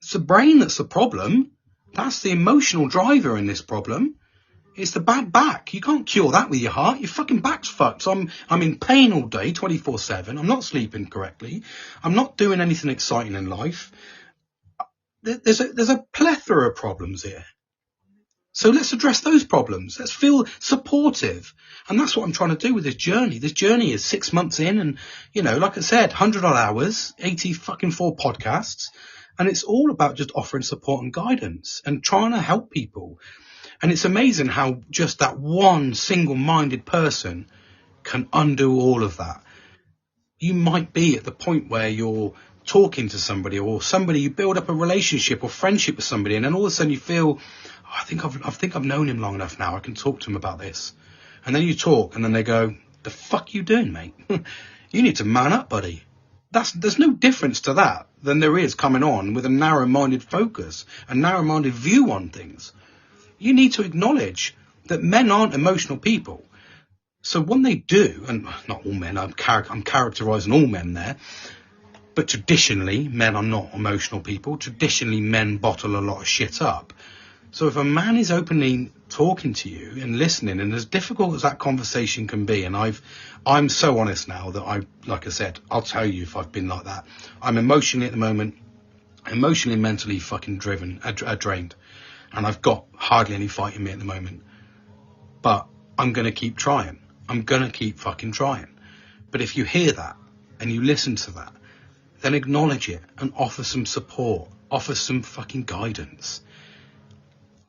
It's the brain that's the problem. That's the emotional driver in this problem. It's the bad back. You can't cure that with your heart. Your fucking back's fucked. So I'm in pain all day, 24/7. I'm not sleeping correctly. I'm not doing anything exciting in life. There's a plethora of problems here. So let's address those problems. Let's feel supportive. And that's what I'm trying to do with this journey. This journey is 6 months in, and, like I said, 100 odd hours, 84 podcasts. And it's all about just offering support and guidance and trying to help people. And it's amazing how just that one single-minded person can undo all of that. You might be at the point where you're talking to somebody, or somebody, you build up a relationship or friendship with somebody, and then all of a sudden you feel, I think I've known him long enough now, I can talk to him about this. And then you talk, and then they go, the fuck you doing, mate? You need to man up, buddy. There's no difference to that than there is coming on with a narrow-minded focus, a narrow-minded view on things. You need to acknowledge that men aren't emotional people. So when they do, and not all men, I'm characterising all men there, but traditionally men are not emotional people. Traditionally men bottle a lot of shit up. So if a man is openly talking to you and listening, and as difficult as that conversation can be, and I'm so honest now that like I said, I'll tell you if I've been like that. I'm emotionally at the moment, emotionally and mentally fucking drained. And I've got hardly any fight in me at the moment. But I'm going to keep trying. I'm going to keep fucking trying. But if you hear that, and you listen to that, then acknowledge it and offer some support, offer some fucking guidance.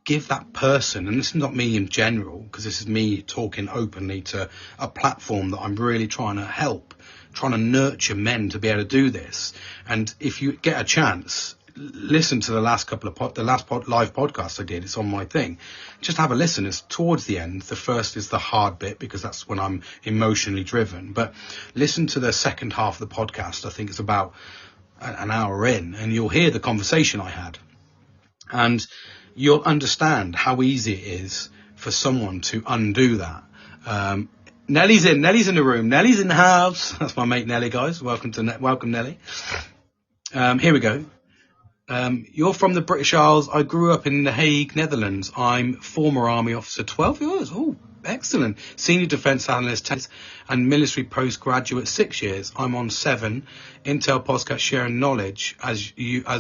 Give that person, and this is not me in general, because this is me talking openly to a platform that I'm really trying to help, trying to nurture men to be able to do this. And if you get a chance, listen to the last live podcast I did. It's on my thing. Just have a listen. It's towards the end. The first is the hard bit, because that's when I'm emotionally driven. But listen to the second half of the podcast. I think it's about an hour in, and you'll hear the conversation I had. And you'll understand how easy it is for someone to undo that. Nellie's in the room. Nellie's in the house. That's my mate Nellie, guys. Welcome Nellie. Here we go. You're from the British Isles. I grew up in The Hague, Netherlands. I'm former army officer, 12 years. Oh, excellent. Senior defence analyst, 10, and military postgraduate, 6 years. I'm on 7. Intel podcast sharing knowledge as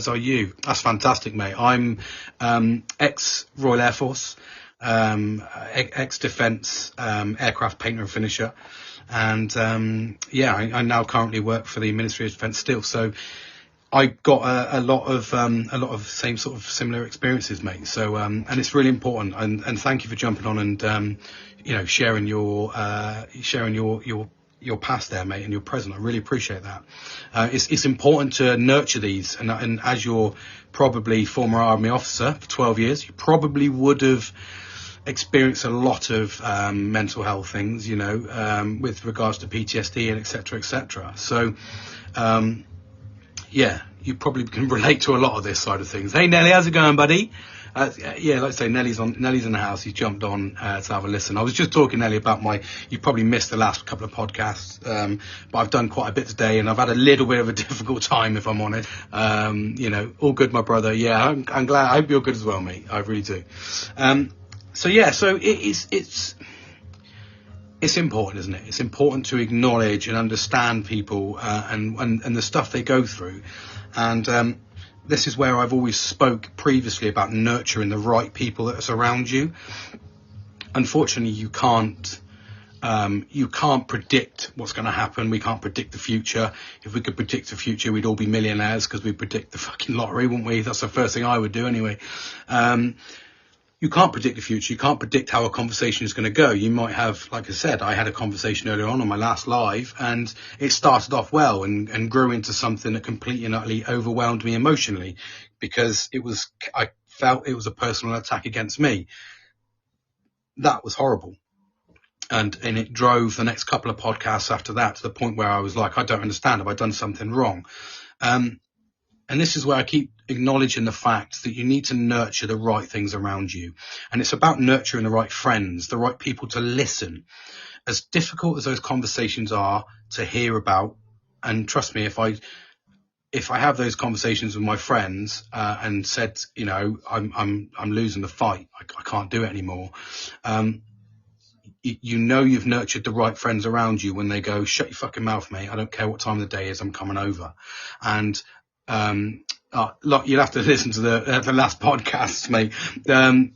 are you. That's fantastic, mate. I'm ex-Royal Air Force, ex-defence, aircraft painter and finisher. And I now currently work for the Ministry of Defence still. So I got a lot of same sort of similar experiences, mate. So and it's really important. And thank you for jumping on and sharing your past there, mate, and your present. I really appreciate that. It's important to nurture these. And as you're probably former army officer for 12 years, you probably would have experienced a lot of mental health things, with regards to PTSD and et cetera. So. Yeah, you probably can relate to a lot of this side of things. Hey, Nelly, how's it going, buddy? Like I say, Nelly's in the house. He's jumped on to have a listen. I was just talking, Nelly, about you probably missed the last couple of podcasts, but I've done quite a bit today, and I've had a little bit of a difficult time, if I'm honest. All good, my brother. Yeah, I'm glad. I hope you're good as well, mate. I really do. So it's important, isn't it? It's important to acknowledge and understand people and the stuff they go through. And this is where I've always spoke previously about nurturing the right people that are surround you. Unfortunately, you can't predict what's going to happen. We can't predict the future. If we could predict the future, we'd all be millionaires because we predict the fucking lottery, wouldn't we? That's the first thing I would do anyway. You can't predict the future. You can't predict how a conversation is going to go. You might have, like I said, I had a conversation earlier on my last live, and it started off well and grew into something that completely and utterly overwhelmed me emotionally, because I felt it was a personal attack against me. That was horrible. And it drove the next couple of podcasts after that to the point where I was like, I don't understand. Have I done something wrong? And this is where I keep acknowledging the fact that you need to nurture the right things around you. And it's about nurturing the right friends, the right people to listen. As difficult as those conversations are to hear about, and trust me, if I have those conversations with my friends and said, I'm losing the fight, I can't do it anymore. You've nurtured the right friends around you when they go, shut your fucking mouth, mate. I don't care what time of the day is. I'm coming over. And look, you'll have to listen to the last podcast, mate.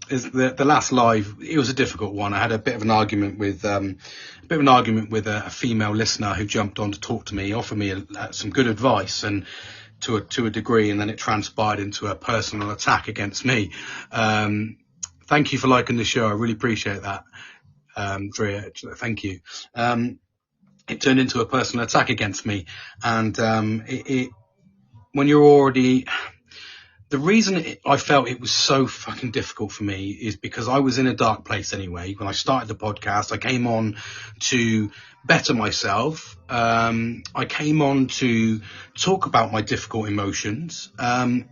Is the last live. It was a difficult one. I had a bit of an argument with a female listener who jumped on to talk to me, offered me some good advice, and to a degree, and then it transpired into a personal attack against me. Thank you for liking the show. I really appreciate that, Drea. Thank you. It turned into a personal attack against me, and when you're already, the reason I felt it was so fucking difficult for me is because I was in a dark place anyway. When I started the podcast, I came on to better myself. I came on to talk about my difficult emotions, and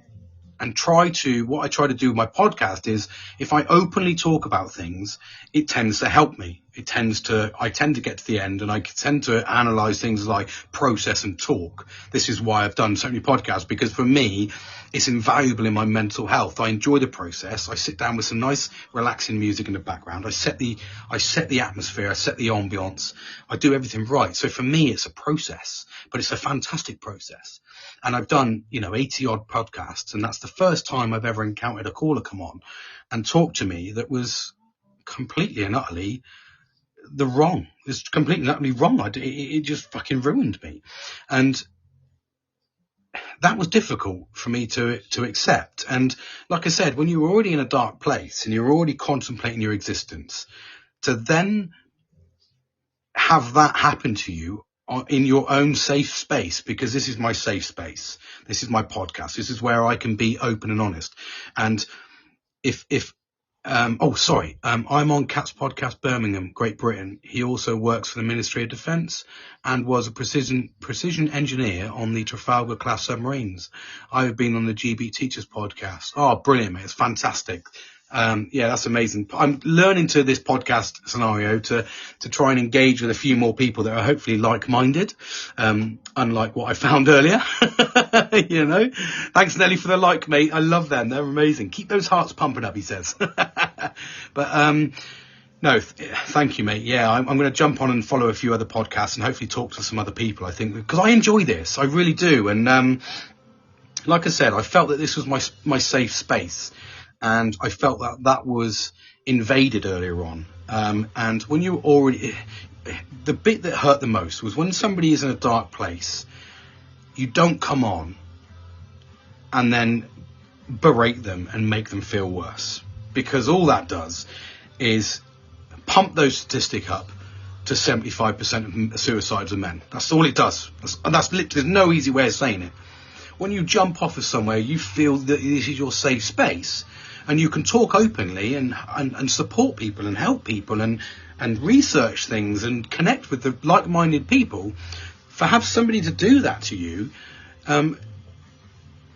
what I try to do with my podcast is, if I openly talk about things, it tends to help me. I tend to get to the end, and I tend to analyze things like process and talk. This is why I've done so many podcasts, because for me, it's invaluable in my mental health. I enjoy the process. I sit down with some nice relaxing music in the background. I set the atmosphere. I set the ambience. I do everything right. So for me, it's a process, but it's a fantastic process. And I've done, 80 odd podcasts, and that's the first time I've ever encountered a caller come on and talk to me that was completely and utterly the wrong. It's completely utterly wrong. It just fucking ruined me. And that was difficult for me to accept. And like I said, when you're already in a dark place and you're already contemplating your existence, to then have that happen to you in your own safe space, because this is my safe space. This is my podcast. This is where I can be open and honest. And I'm on Cat's Podcast Birmingham, Great Britain. He also works for the Ministry of Defence and was a precision engineer on the Trafalgar class submarines. I've been on the GB Teachers podcast. Oh, brilliant, mate. It's fantastic. Yeah, that's amazing. I'm learning to this podcast scenario to try and engage with a few more people that are hopefully like-minded, unlike what I found earlier. You know, thanks Nelly for the like, mate. I love them. They're amazing. Keep those hearts pumping up, he says. But no, thank you, mate. Yeah, I'm going to jump on and follow a few other podcasts and hopefully talk to some other people, I think, because I enjoy this. I really do. And like I said, I felt that this was my safe space. And I felt that was invaded earlier on. And when you already, the bit that hurt the most was when somebody is in a dark place, you don't come on and then berate them and make them feel worse. Because all that does is pump those statistics up to 75% of suicides of men. That's all it does. That's literally, there's no easy way of saying it. When you jump off of somewhere, you feel that this is your safe space. And you can talk openly and support people and help people and research things and connect with the like-minded people. For have somebody to do that to you,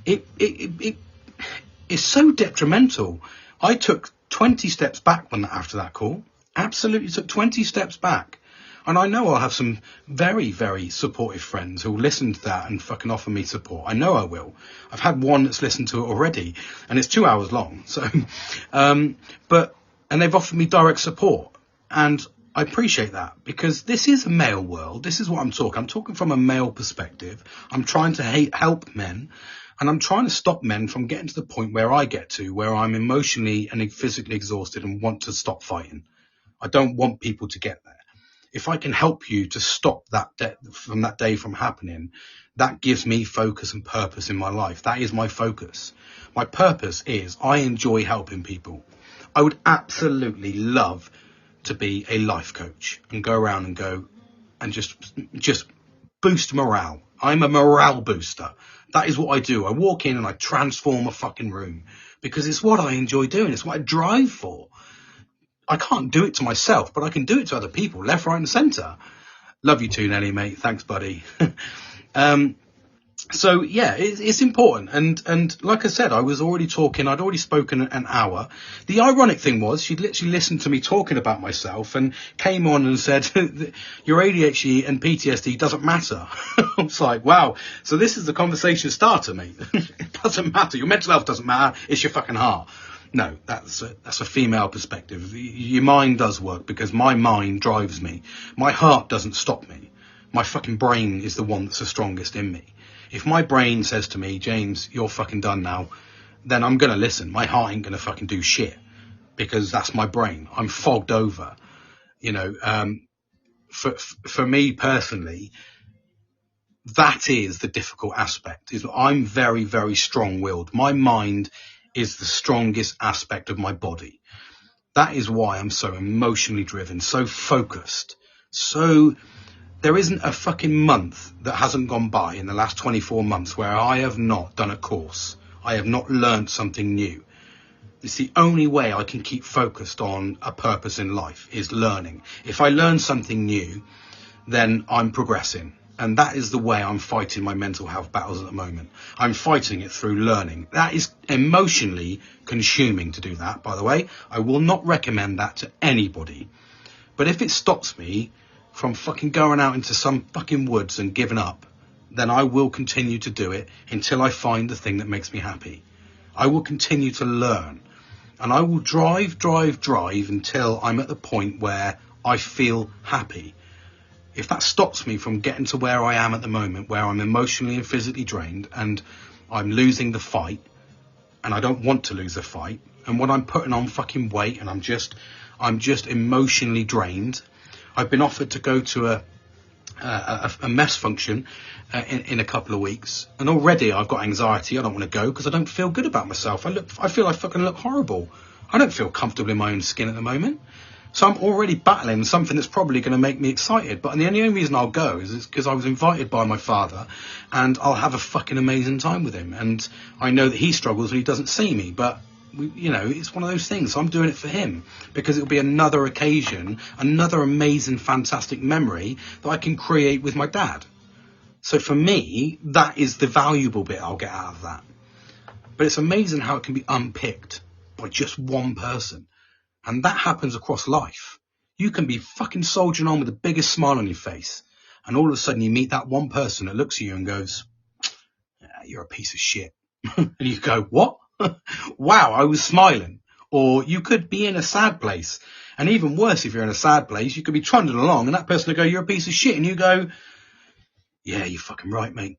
it is so detrimental. I took 20 steps back after that call. Absolutely took 20 steps back. And I know I'll have some very, very supportive friends who will listen to that and fucking offer me support. I know I will. I've had one that's listened to it already, and it's 2 hours long. So, and they've offered me direct support, and I appreciate that, because this is a male world. This is what I'm talking. I'm talking from a male perspective. I'm trying to help men, and I'm trying to stop men from getting to the point where I get to, where I'm emotionally and physically exhausted and want to stop fighting. I don't want people to get there. If I can help you to stop that day from happening, that gives me focus and purpose in my life. That is my focus. My purpose is I enjoy helping people. I would absolutely love to be a life coach and go around and just boost morale. I'm a morale booster. That is what I do. I walk in and I transform a fucking room because it's what I enjoy doing. It's what I drive for. I can't do it to myself, but I can do it to other people, left, right and centre. Love you too, Nelly, mate. Thanks, buddy. So, yeah, it's important. And like I said, I was already talking. I'd already spoken an hour. The ironic thing was she'd literally listened to me talking about myself and came on and said, your ADHD and PTSD doesn't matter. I was like, wow. So this is the conversation starter, mate. It doesn't matter. Your mental health doesn't matter. It's your fucking heart. No, that's a female perspective. Your mind does work because my mind drives me. My heart doesn't stop me. My fucking brain is the one that's the strongest in me. If my brain says to me, James, you're fucking done now, then I'm going to listen. My heart ain't going to fucking do shit because that's my brain. I'm fogged over. You know, for me personally, that is the difficult aspect. Is I'm very, very strong-willed. My mind is the strongest aspect of my body. That is why I'm so emotionally driven, so focused. So there isn't a fucking month that hasn't gone by in the last 24 months where I have not done a course. I have not learned something new. It's the only way I can keep focused on a purpose in life is learning. If I learn something new, then I'm progressing. And that is the way I'm fighting my mental health battles at the moment. I'm fighting it through learning. That is emotionally consuming to do that, by the way. I will not recommend that to anybody. But if it stops me from fucking going out into some fucking woods and giving up, then I will continue to do it until I find the thing that makes me happy. I will continue to learn. And I will drive until I'm at the point where I feel happy. If that stops me from getting to where I am at the moment, where I'm emotionally and physically drained and I'm losing the fight and I don't want to lose the fight, and when I'm putting on fucking weight and I'm just emotionally drained, I've been offered to go to a mess function in a couple of weeks, and already I've got anxiety. I don't want to go because I don't feel good about myself. I feel I fucking look horrible. I don't feel comfortable in my own skin at the moment. So I'm already battling something that's probably going to make me excited. But the only reason I'll go is because I was invited by my father, and I'll have a fucking amazing time with him. And I know that he struggles when he doesn't see me, but it's one of those things. So I'm doing it for him because it'll be another occasion, another amazing, fantastic memory that I can create with my dad. So for me, that is the valuable bit I'll get out of that. But it's amazing how it can be unpicked by just one person. And that happens across life. You can be fucking soldiering on with the biggest smile on your face, and all of a sudden you meet that one person that looks at you and goes, you're a piece of shit. And you go, what? Wow, I was smiling. Or you could be in a sad place. And even worse, if you're in a sad place, you could be trundling along and that person will go, you're a piece of shit. And you go, yeah, you're fucking right, mate.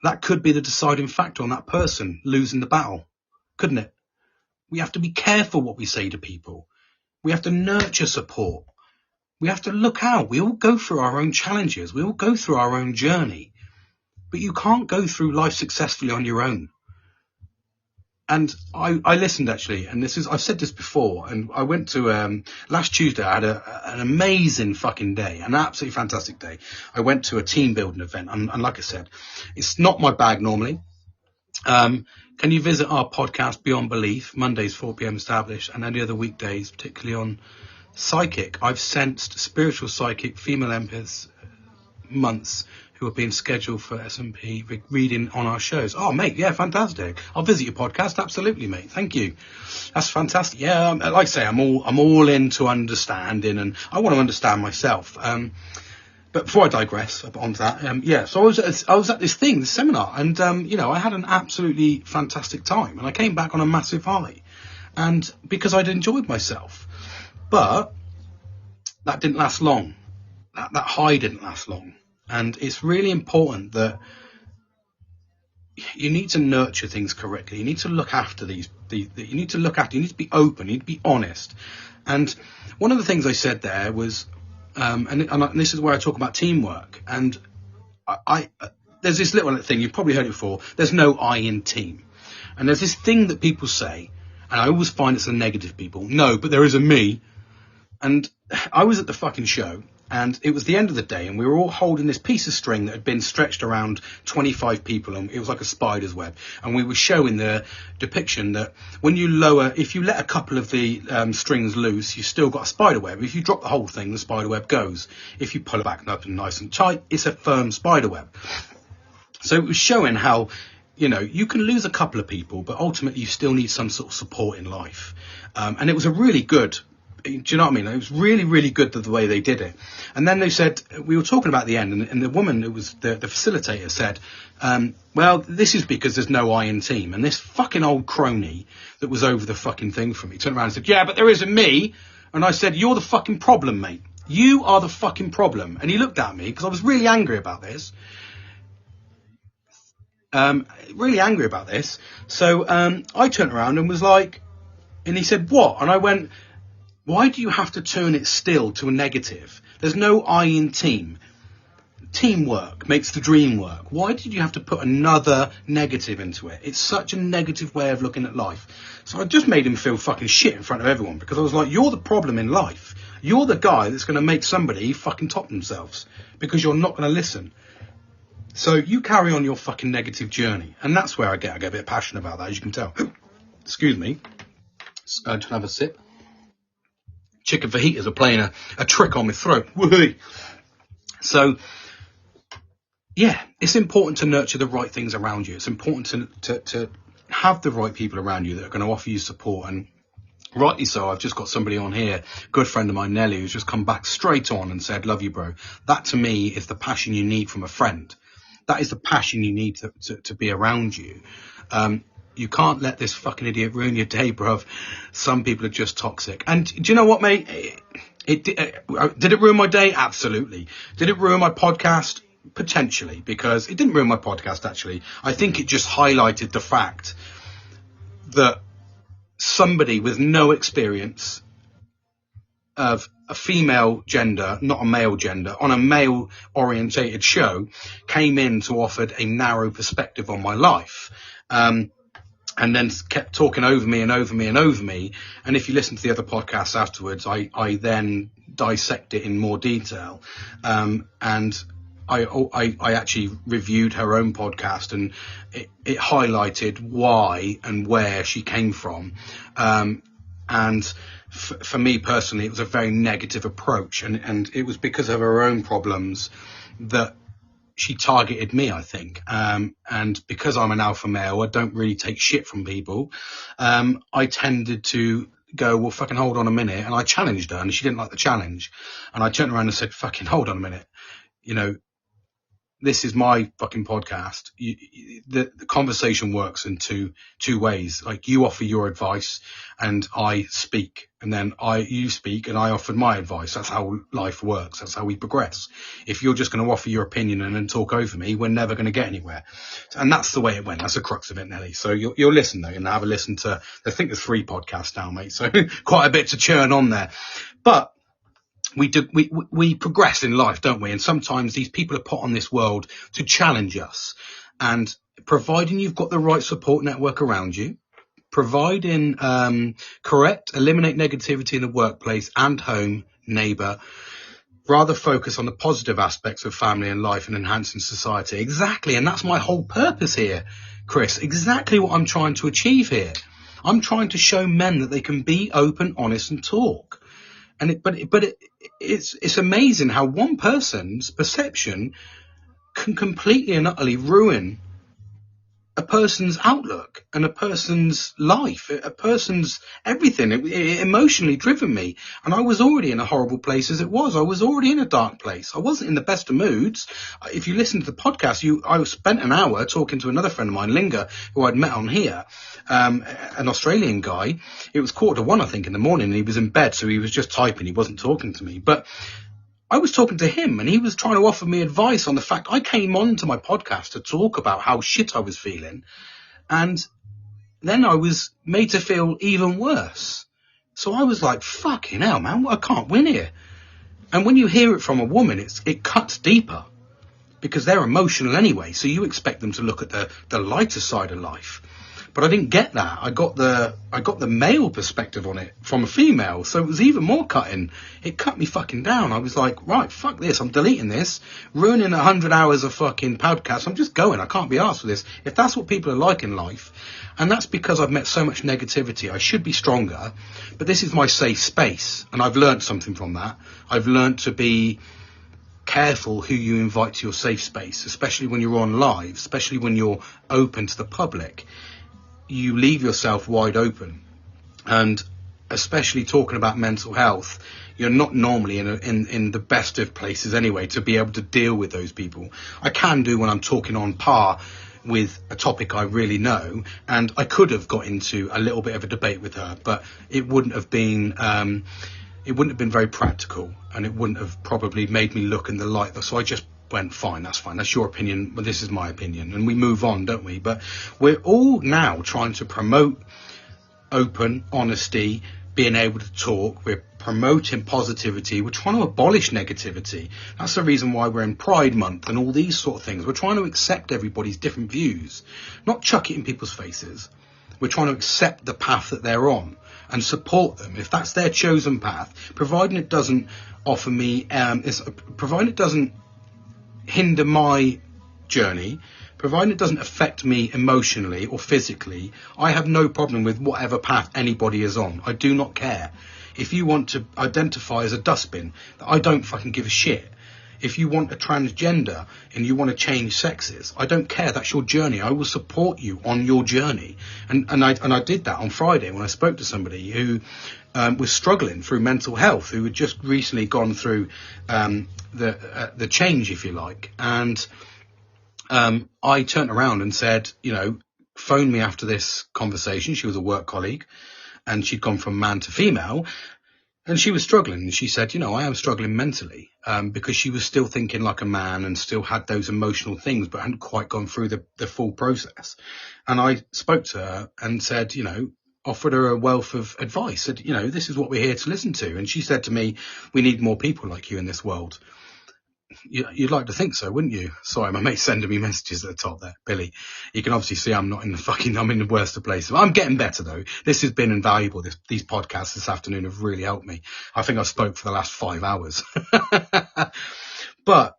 That could be the deciding factor on that person losing the battle, couldn't it? We have to be careful what we say to people. We have to nurture support. We have to look out. We all go through our own challenges. We all go through our own journey. But you can't go through life successfully on your own. And I listened, actually, and I've said this before, and I went to, last Tuesday, I had an amazing fucking day, an absolutely fantastic day. I went to a team building event, and like I said, it's not my bag normally. Can you visit our podcast, Beyond Belief, Mondays, 4 p.m. established, and any other weekdays, particularly on psychic. I've sensed spiritual psychic female empaths months who are being scheduled for S&P reading on our shows. Oh, mate, yeah, fantastic. I'll visit your podcast. Absolutely, mate. Thank you. That's fantastic. Yeah, like I say, I'm all into understanding, and I want to understand myself. But before I digress onto that, so I was at this seminar, and I had an absolutely fantastic time, and I came back on a massive high, and because I'd enjoyed myself. But that didn't last long. That high didn't last long. And it's really important that you need to nurture things correctly. You need to look after you need to be open, you need to be honest. And one of the things I said there was, and this is where I talk about teamwork. And I there's this little thing, you've probably heard it before, there's no I in team. And there's this thing that people say, and I always find it's the negative people. No, but there is a me. And I was at the fucking show, and it was the end of the day, and we were all holding this piece of string that had been stretched around 25 people, and it was like a spider's web. And we were showing the depiction that when you if you let a couple of the strings loose, you've still got a spider web. If you drop the whole thing, the spider web goes. If you pull it back up and nice and tight, it's a firm spider web. So it was showing how, you can lose a couple of people, but ultimately you still need some sort of support in life. And it was a really good, do you know what I mean? It was really, really good the way they did it. And then they said, we were talking about the end, and the woman who was the facilitator said, well, this is because there's no I in team. And this fucking old crony that was over the fucking thing for me turned around and said, yeah, but there isn't me. And I said, you're the fucking problem, mate. You are the fucking problem. And he looked at me because I was really angry about this. So I turned around and was like, and he said, what? And I went, why do you have to turn it still to a negative? There's no I in team. Teamwork makes the dream work. Why did you have to put another negative into it? It's such a negative way of looking at life. So I just made him feel fucking shit in front of everyone, because I was like, you're the problem in life. You're the guy that's going to make somebody fucking top themselves because you're not going to listen. So you carry on your fucking negative journey. And that's where I get a bit passionate about that, as you can tell. Excuse me. Just have a sip. Chicken fajitas are playing a trick on my throat. Woo-hoo. So, yeah, it's important to nurture the right things around you. It's important to have the right people around you that are going to offer you support. And rightly so, I've just got somebody on here, good friend of mine, Nelly, who's just come back straight on and said, love you, bro. That, to me, is the passion you need from a friend. That is the passion you need to be around you. You can't let this fucking idiot ruin your day, bruv. Some people are just toxic. And do you know what, mate? Did it ruin my day? Absolutely. Did it ruin my podcast? Potentially, because it didn't ruin my podcast, actually. I think it just highlighted the fact that somebody with no experience of a female gender, not a male gender, on a male orientated show, came in to offer a narrow perspective on my life. And then kept talking over me. And if you listen to the other podcasts afterwards, I then dissect it in more detail. And I actually reviewed her own podcast, and it highlighted why and where she came from. And for me personally, it was a very negative approach. And it was because of her own problems that she targeted me, I think. And because I'm an alpha male, I don't really take shit from people. I tended to go, well, fucking hold on a minute. And I challenged her, and she didn't like the challenge. And I turned around and said, fucking hold on a minute. You know, this is my fucking podcast. The conversation works in two ways. Like, you offer your advice and I speak, and then you speak and I offered my advice. That's how life works. That's how we progress. If you're just going to offer your opinion and then talk over me, we're never going to get anywhere. And that's the way it went. That's the crux of it, Nelly. So you'll listen though, and have a listen to, I think there's 3 podcasts now, mate. So quite a bit to churn on there. But we progress in life, don't we? And sometimes these people are put on this world to challenge us. And providing you've got the right support network around you, providing eliminate negativity in the workplace and home, neighbour, rather focus on the positive aspects of family and life and enhancing society. Exactly. And that's my whole purpose here, Chris. Exactly what I'm trying to achieve here. I'm trying to show men that they can be open, honest and talk. And it's amazing how one person's perception can completely and utterly ruin a person's outlook and a person's life, a person's everything. It emotionally driven me. And I was already in a horrible place as it was. I was already in a dark place. I wasn't in the best of moods. If you listen to the podcast, I spent an hour talking to another friend of mine, Linga, who I'd met on here, an Australian guy. It was 1:45, I think, in the morning, and he was in bed. So he was just typing. He wasn't talking to me. But I was talking to him, and he was trying to offer me advice on the fact I came on to my podcast to talk about how shit I was feeling. And then I was made to feel even worse. So I was like, fucking hell, man, I can't win here. And when you hear it from a woman, it cuts deeper because they're emotional anyway. So you expect them to look at the lighter side of life. But I didn't get that. I got the male perspective on it from a female. So it was even more cutting. It cut me fucking down. I was like, right, fuck this. I'm deleting this, ruining 100 hours of fucking podcasts. I'm just going. I can't be arsed with this. If that's what people are like in life, and that's because I've met so much negativity, I should be stronger. But this is my safe space. And I've learned something from that. I've learned to be careful who you invite to your safe space, especially when you're on live, especially when you're open to the public. You leave yourself wide open, and especially talking about mental health, you're not normally in the best of places anyway to be able to deal with those people. I can do when I'm talking on par with a topic I really know, and I could have got into a little bit of a debate with her, but it wouldn't have been very practical, and it wouldn't have probably made me look in the light. So I just went, fine, that's your opinion, but this is my opinion, and we move on, don't we? But we're all now trying to promote open honesty, being able to talk. We're promoting positivity. We're trying to abolish negativity. That's the reason why we're in Pride Month and all these sort of things. We're trying to accept everybody's different views, not chuck it in people's faces. We're trying to accept the path that they're on and support them if that's their chosen path, providing it doesn't offer me providing it doesn't hinder my journey, providing it doesn't affect me emotionally or physically. I have no problem with whatever path anybody is on. I do not care. If you want to identify as a dustbin, I don't fucking give a shit. If you want a transgender and you want to change sexes, I don't care. That's your journey. I will support you on your journey. And I did that on Friday when I spoke to somebody who was struggling through mental health, who had just recently gone through the change, if you like. And I turned around and said, phone me after this conversation. She was a work colleague, and she'd gone from man to female. And she was struggling, and she said, I am struggling mentally, because she was still thinking like a man and still had those emotional things, but hadn't quite gone through the full process. And I spoke to her and said, offered her a wealth of advice, said, you know, this is what we're here to listen to. And she said to me, we need more people like you in this world. You'd like to think so, wouldn't you? Sorry, my mate's sending me messages at the top there, Billy. You can obviously see I'm in the worst of places. I'm getting better though. This has been invaluable. These podcasts this afternoon have really helped me. I think I spoke for the last 5 hours. But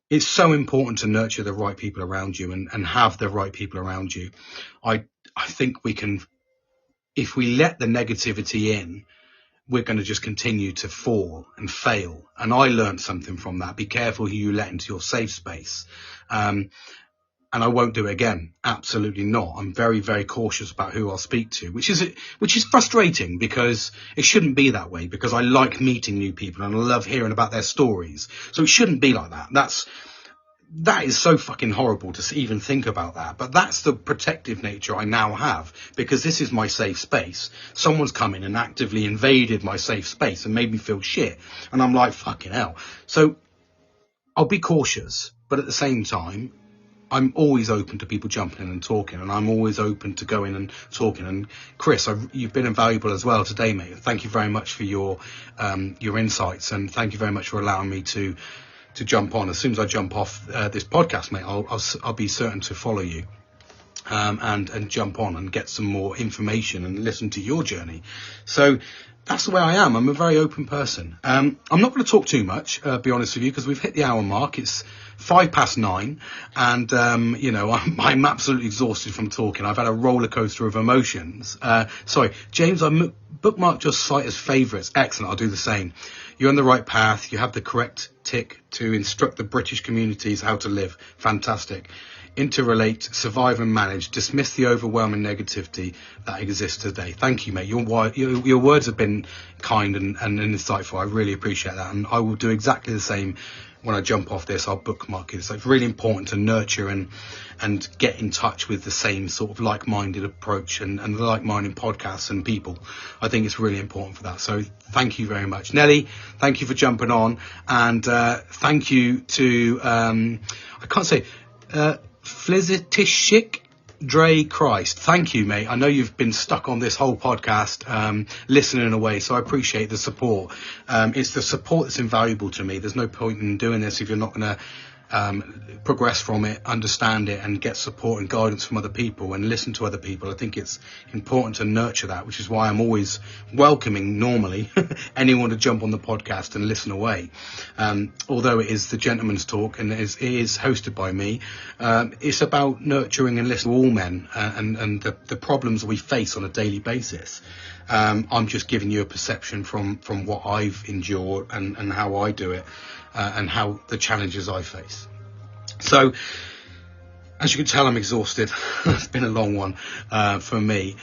it's so important to nurture the right people around you and have the right people around you. I think we can, if we let the negativity in, we're going to just continue to fall and fail. And I learned something from that. Be careful who you let into your safe space. And I won't do it again. Absolutely not. I'm very, very cautious about who I'll speak to, which is frustrating because it shouldn't be that way, because I like meeting new people and I love hearing about their stories. So it shouldn't be like that. That is so fucking horrible to even think about that. But that's the protective nature I now have, because this is my safe space. Someone's come in and actively invaded my safe space and made me feel shit. And I'm like, fucking hell. So I'll be cautious, but at the same time, I'm always open to people jumping in and talking, and I'm always open to going and talking. And Chris, you've been invaluable as well today, mate. Thank you very much for your insights, and thank you very much for allowing me to jump on. As soon as I jump off this podcast, mate, I'll be certain to follow you and jump on and get some more information and listen to your journey. So that's the way I am. I'm a very open person. I'm not going to talk too much, be honest with you, because we've hit the hour mark. It's 9:05, and you know, I'm absolutely exhausted from talking. I've had a roller coaster of emotions. Sorry, James, I bookmarked your site as favourites. Excellent, I'll do the same. You're on the right path. You have the correct tick to instruct the British communities how to live. Fantastic. Interrelate, survive and manage. Dismiss the overwhelming negativity that exists today. Thank you, mate. Your words have been kind and insightful. I really appreciate that. And I will do exactly the same when I jump off this. I'll bookmark it. So it's really important to nurture and get in touch with the same sort of like-minded approach and the like-minded podcasts and people. I think it's really important for that. So thank you very much. Nelly, thank you for jumping on. And thank you to, I can't say, Flizitishik Dre Christ. Thank you, mate. I know you've been stuck on this whole podcast, listening away, so I appreciate the support. It's the support that's invaluable to me. There's no point in doing this if you're not going to progress from it, understand it, and get support and guidance from other people and listen to other people. I think it's important to nurture that, which is why I'm always welcoming, normally, anyone to jump on the podcast and listen away. Although it is the Gentleman's Talk and it is hosted by me, it's about nurturing and listening to all men and the problems we face on a daily basis. I'm just giving you a perception from what I've endured and how I do it. And how the challenges I face. So, as you can tell, I'm exhausted. It's been a long one for me.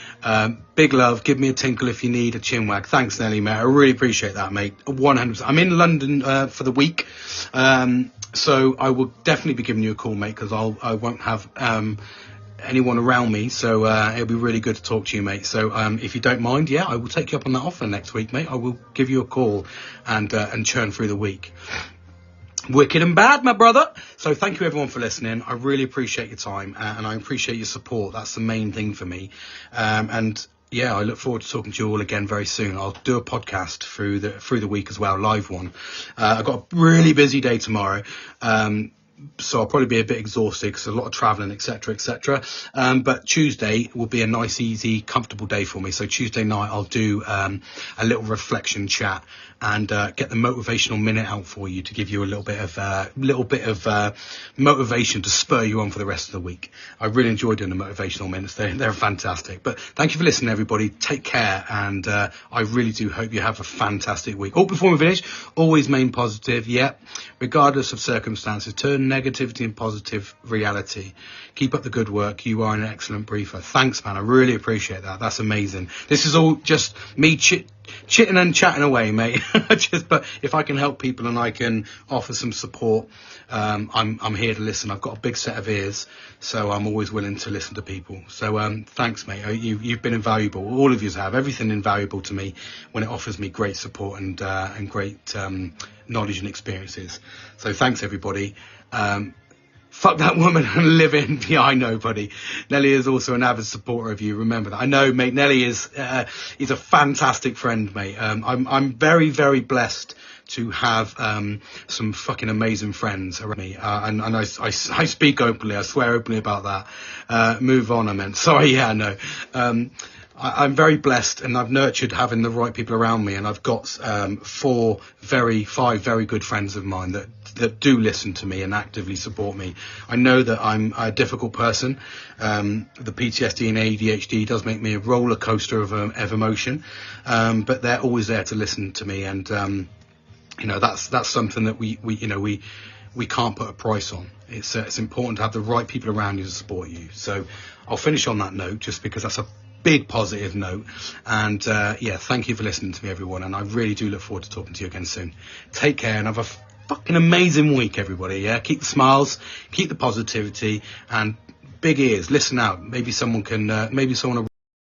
Big love. Give me a tinkle if you need a chin wag. Thanks, Nelly, mate. I really appreciate that, mate. 100%. I'm in London for the week, so I will definitely be giving you a call, mate, because I won't have anyone around me, so it'll be really good to talk to you, mate. So if you don't mind, yeah, I will take you up on that offer next week, mate. I will give you a call and churn through the week. Wicked and bad, my brother. So thank you everyone for listening. I really appreciate your time and I appreciate your support. That's the main thing for me. And yeah, I look forward to talking to you all again very soon. I'll do a podcast through the week as well, live one. I've got a really busy day tomorrow. So I'll probably be a bit exhausted because there's a lot of travelling, etc., etc. But Tuesday will be a nice, easy, comfortable day for me. So Tuesday night I'll do a little reflection chat and get the motivational minute out for you to give you a little bit of motivation to spur you on for the rest of the week. I really enjoy doing the motivational minutes. They're fantastic. But thank you for listening, everybody. Take care, and I really do hope you have a fantastic week. Oh, before we finish, always remain positive. Yeah, regardless of circumstances, turn negativity into positive reality. Keep up the good work. You are an excellent briefer. Thanks, man. I really appreciate that. That's amazing. This is all just me chitting and chatting away, mate. But if I can help people and I can offer some support, I'm here to listen. I've got a big set of ears, so I'm always willing to listen to people. So thanks, mate. You've been invaluable. All of you have. Everything invaluable to me when it offers me great support and great knowledge and experiences. So thanks, everybody. fuck that woman and live in behind nobody. Nelly is also an avid supporter of you. Remember that. I know, mate. Nelly is he's a fantastic friend, mate. I'm very, very blessed to have some fucking amazing friends around me, and I speak openly. I swear openly about that. Move on. I meant. Sorry. Yeah. No. I'm very blessed, and I've nurtured having the right people around me, and I've got 5 very good friends of mine that do listen to me and actively support me. I know that I'm a difficult person. The PTSD and ADHD does make me a roller coaster of emotion, but they're always there to listen to me, and that's something that we can't put a price on. It's important to have the right people around you to support you. So I'll finish on that note, just because that's a big positive note. And thank you for listening to me, everyone, and I really do look forward to talking to you again soon. Take care and have a fucking amazing week, everybody. Yeah, keep the smiles, keep the positivity, and big ears. Listen out. Maybe someone